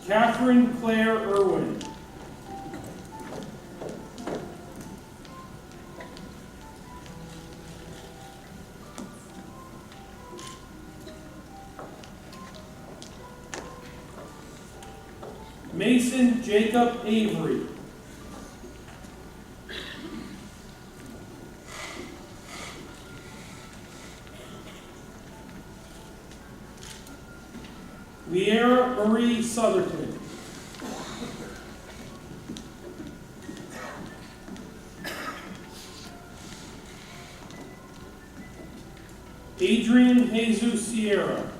Catherine Claire Irwin. Mason Jacob Avery. Liera Marie Southerton. Adrian Jesus Sierra.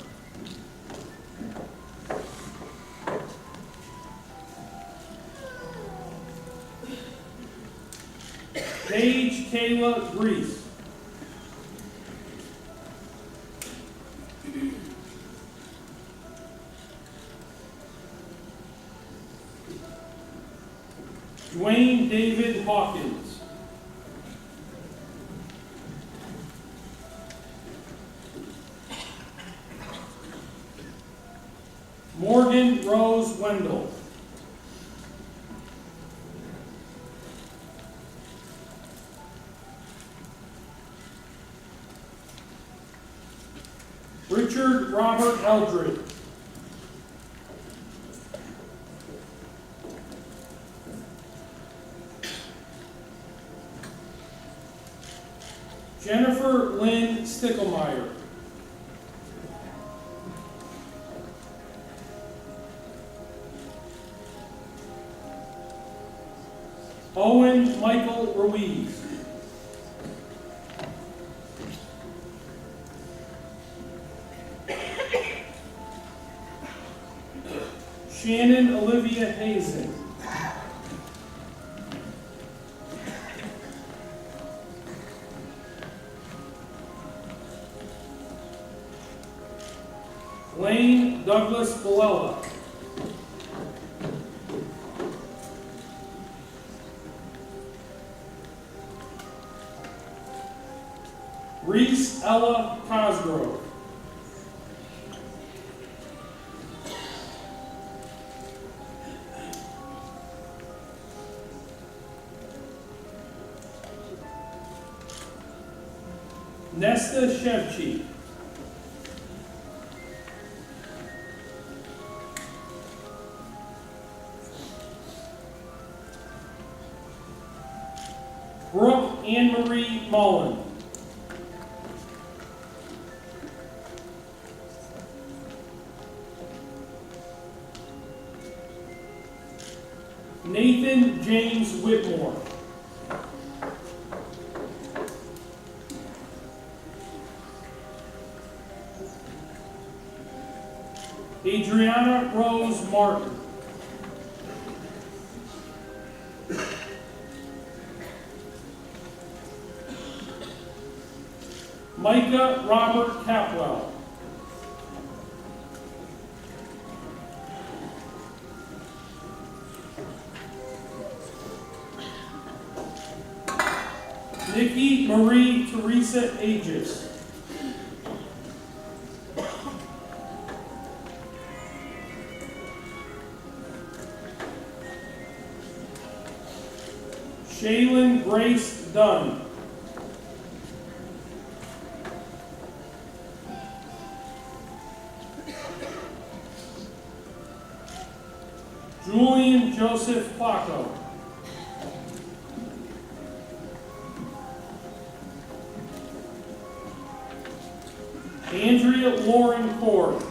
Paige Kayla Grease. Dwayne David Hawkins. Morgan Rose Wendell. Richard Robert Eldred. Jennifer Lynn Stickelmeyer. Owen Michael Ruiz. Shannon Olivia Hazen. Lane Douglas Bilella. Reese Ella Cosgrove. Nesta Shevchi. Brooke Anne-Marie Mullen. Nathan James Whitmore. Adriana Rose Martin. Micah Robert Capwell. Nikki Marie Teresa Aegis. Shaylin Grace Dunn. Julian Joseph Placco. Andrea Lauren Cord.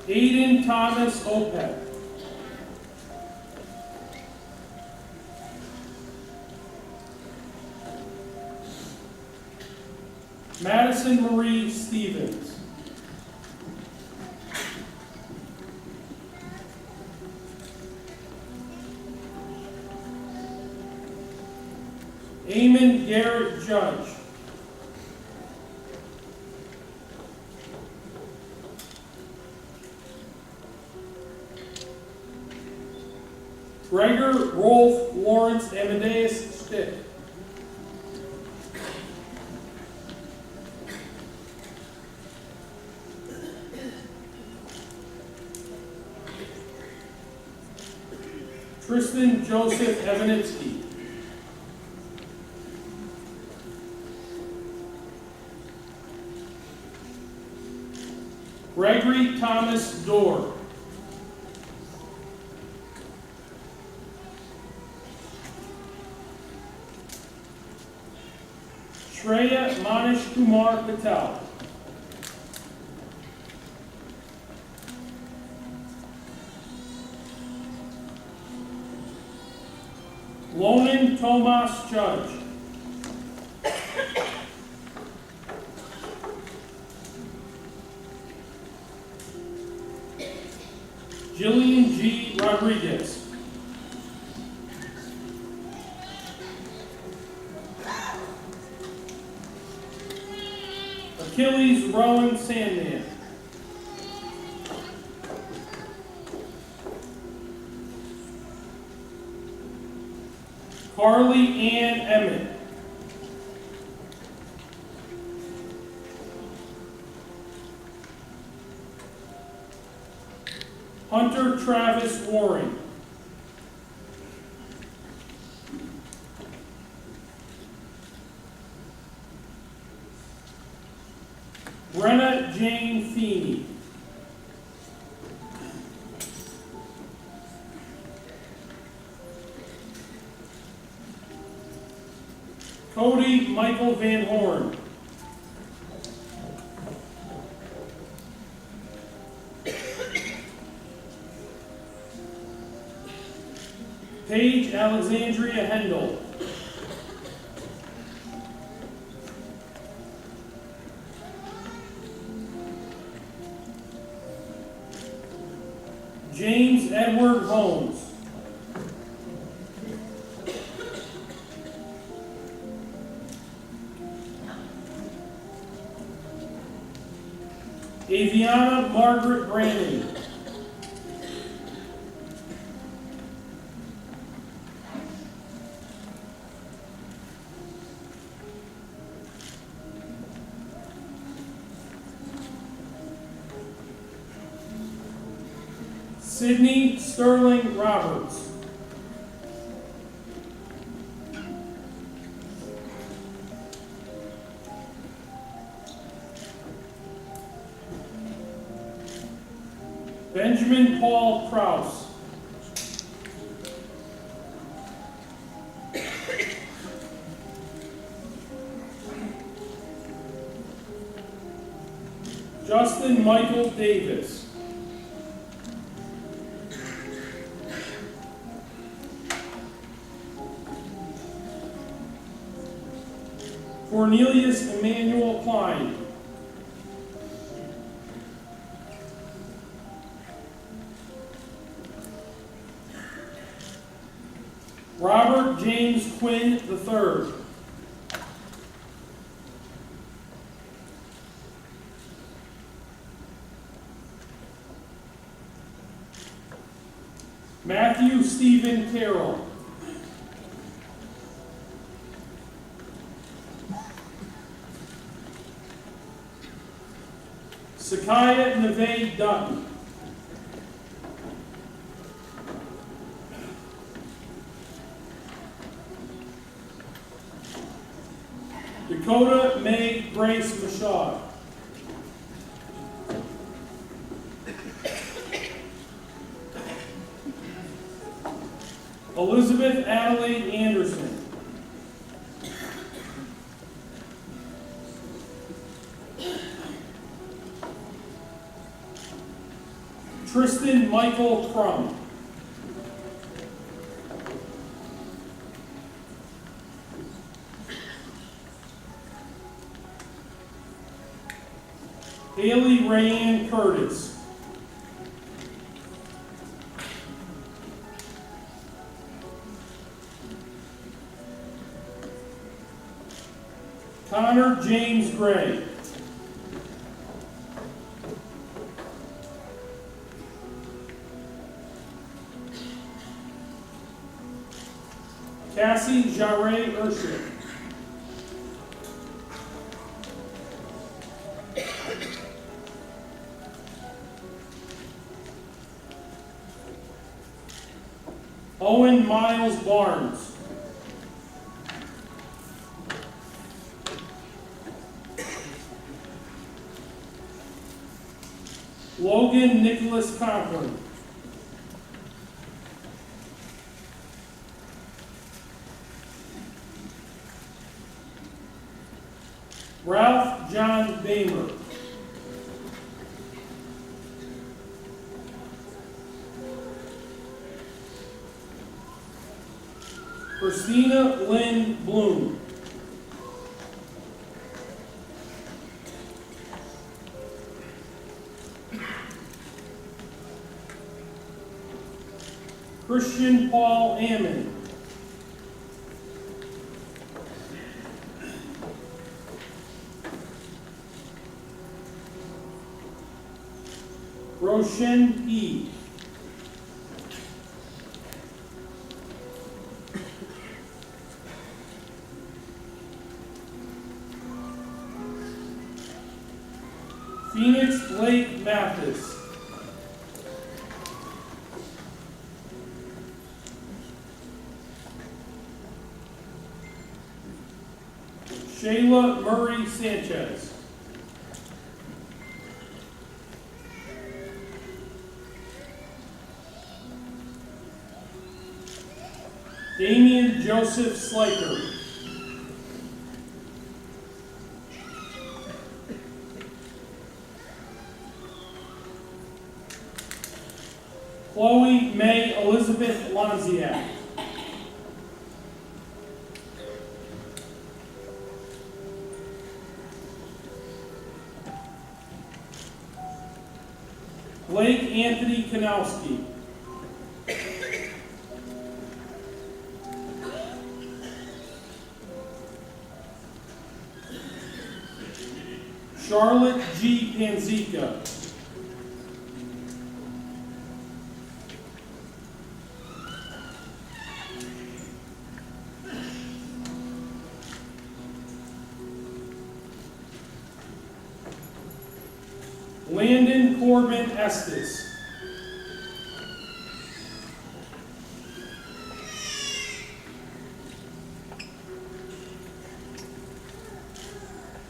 Aiden Thomas Opeth. Madison Marie Stevens. Eamon Garrett Judge. Gregor Rolf Lawrence Amadeus Stick. Tristan Joseph Evanitsky. Gregory Thomas Dorr. Shreya Manish Kumar Patel. Lonan Tomas Judge. Jillian G. Rodriguez. Achilles Rowan Sandman. Carly Ann Emmett. Hunter Travis Waring. Brenna Jane Feeney. Cody Michael Van Horn. Paige Alexandria Hendel. James Edward Holmes. Aviana Margaret Brandon. Sydney Sterling Roberts. Benjamin Paul Kraus. Justin Michael Davis. Cornelius Emmanuel Klein. Robert James Quinn III. Matthew Stephen Carroll. Sakaya Neve Dutton. Dakota May Grace Mashad. Elizabeth Adelaide Anderson. Tristan Michael Crum. Haley Rayanne Curtis. Connor James Gray. Cassie Jarre Ursher. Owen Miles Barnes. Logan Nicholas Conklin. Ralph John Bamer. Christina Lynn Bloom. Christian Paul Ammon. Roshen E. Phoenix Blake Mathis. Shayla Murray Sanchez. Damian Joseph Sliker. Chloe May Elizabeth Lonziak. Blake Anthony Kanowski. Charlotte G. Panzica. Landon Corbin Estes.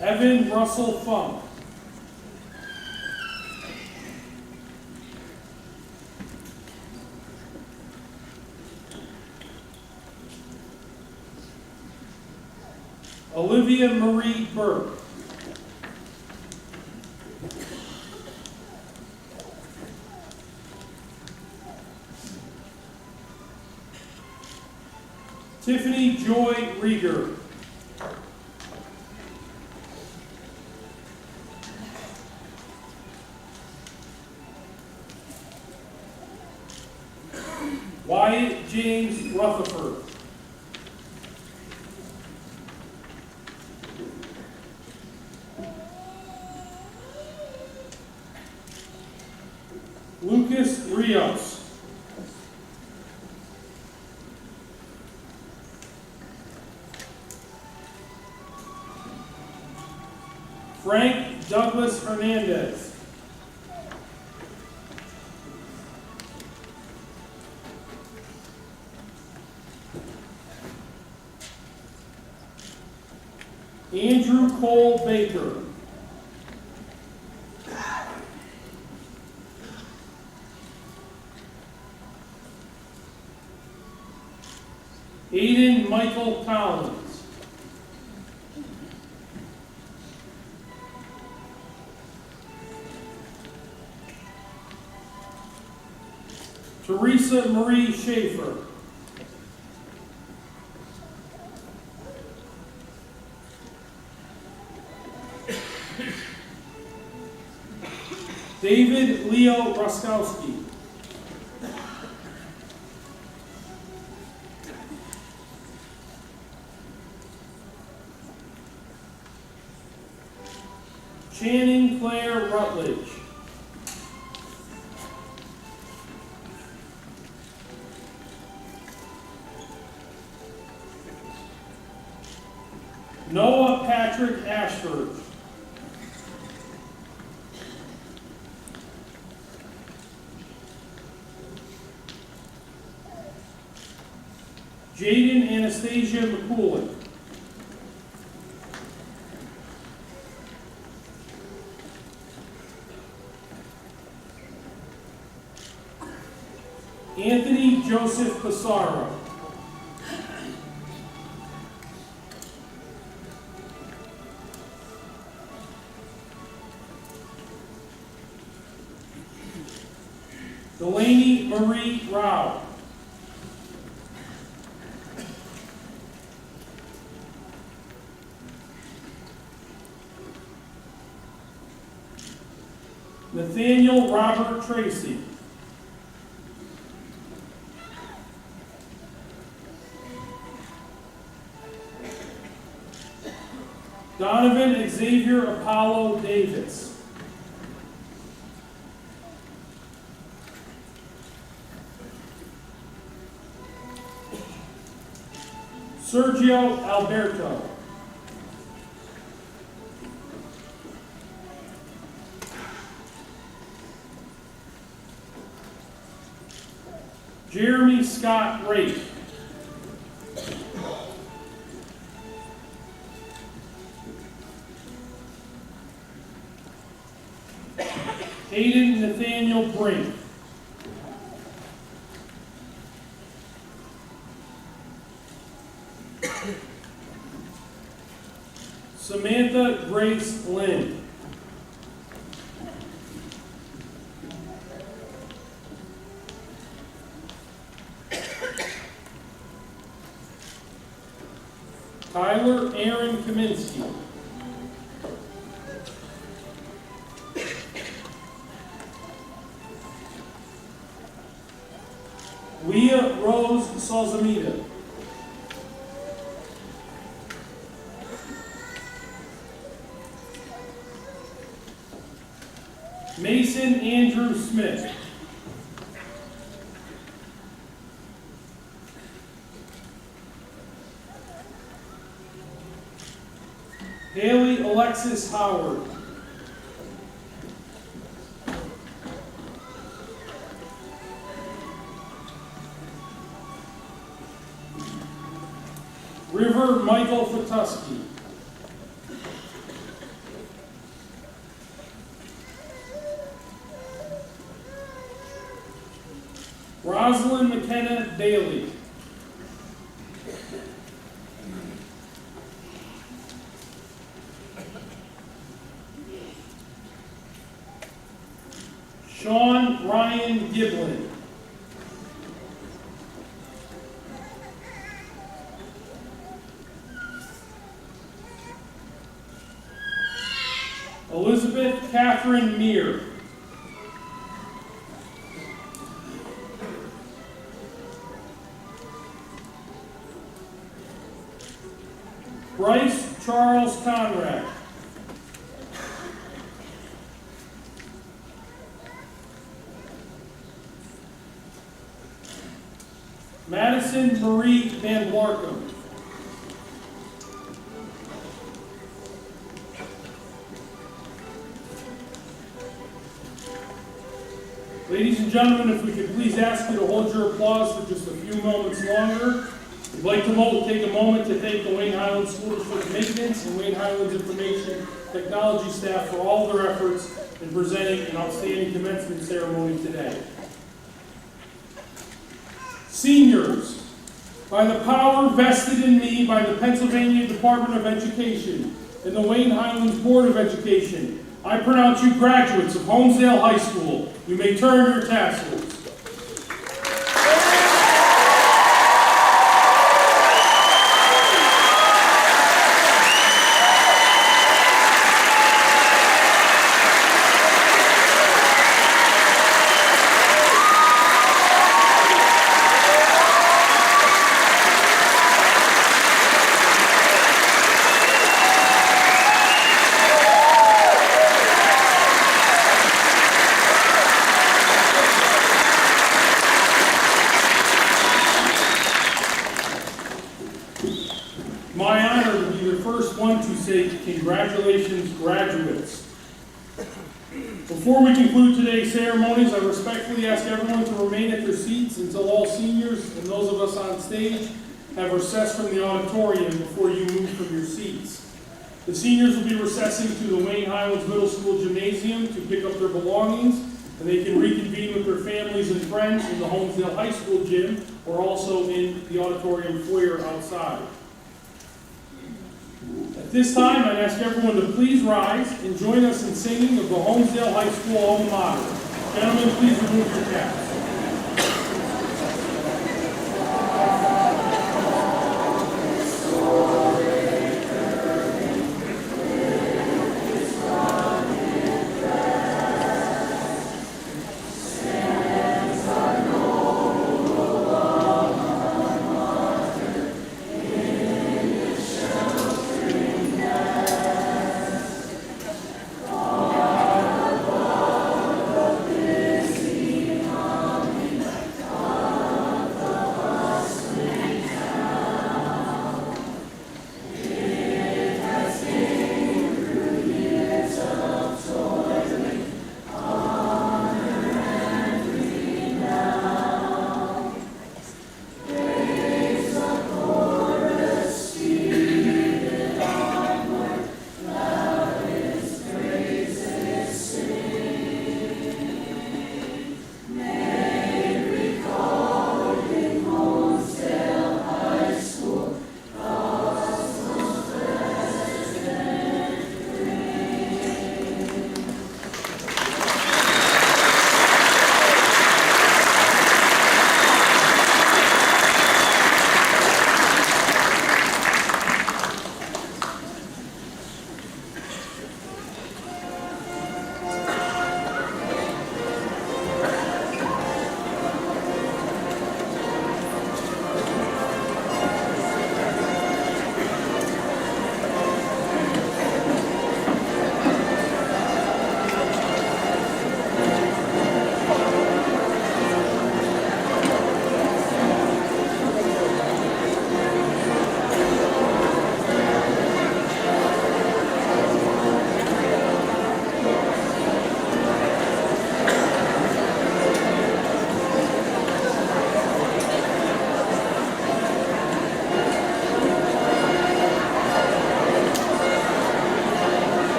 Evan Russell Funk. Olivia Marie Burke. Tiffany Joy Rieger. Wyatt James Rutherford. Lucas Rios. Frank Douglas Hernandez. Andrew Cole Baker. Aiden Michael Collins. Teresa Marie Schaefer. David Leo Roskowski. Channing Claire Rutledge. Noah Patrick Ashford. Jaden Anastasia McCoolin. Anthony Joseph Passaro. Delaney Marie Rao. Nathaniel Robert Tracy. Donovan Xavier Apollo Davis. Sergio Alberto. Jeremy Scott Rafe. Hayden Nathaniel Brink. Samantha Grace Lynn. Tyler Aaron Kaminsky. Leah Rose Salzamita. Mason Andrew Smith. Haley Alexis Howard. River Michael Fatuski. Rosalind McKenna Daly. Sean Ryan Giblin. Elizabeth Catherine Meir. Bryce Charles Conrad. Madison Marie Van Blarkum. Ladies and gentlemen, if we could please ask you to hold your applause for just a few moments longer. We'd like to take a moment to thank the Wayne Highlands School District Maintenance and Wayne Highlands Information Technology staff for all of their efforts in presenting an outstanding commencement ceremony today. Seniors, by the power vested in me by the Pennsylvania Department of Education and the Wayne Highlands Board of Education, I pronounce you graduates of Honesdale High School. You may turn your tassels. My honor to be the first one to say congratulations, graduates. Before we conclude today's ceremonies, I respectfully ask everyone to remain at their seats until all seniors and those of us on stage have recessed from the auditorium before you move from your seats. The seniors will be recessing to the Wayne Highlands Middle School Gymnasium to pick up their belongings, and they can reconvene with their families and friends in the Honesdale High School gym or also in the auditorium foyer outside. At this time, I'd ask everyone to please rise and join us in singing of the Honesdale High School alma mater. Gentlemen, please remove your caps.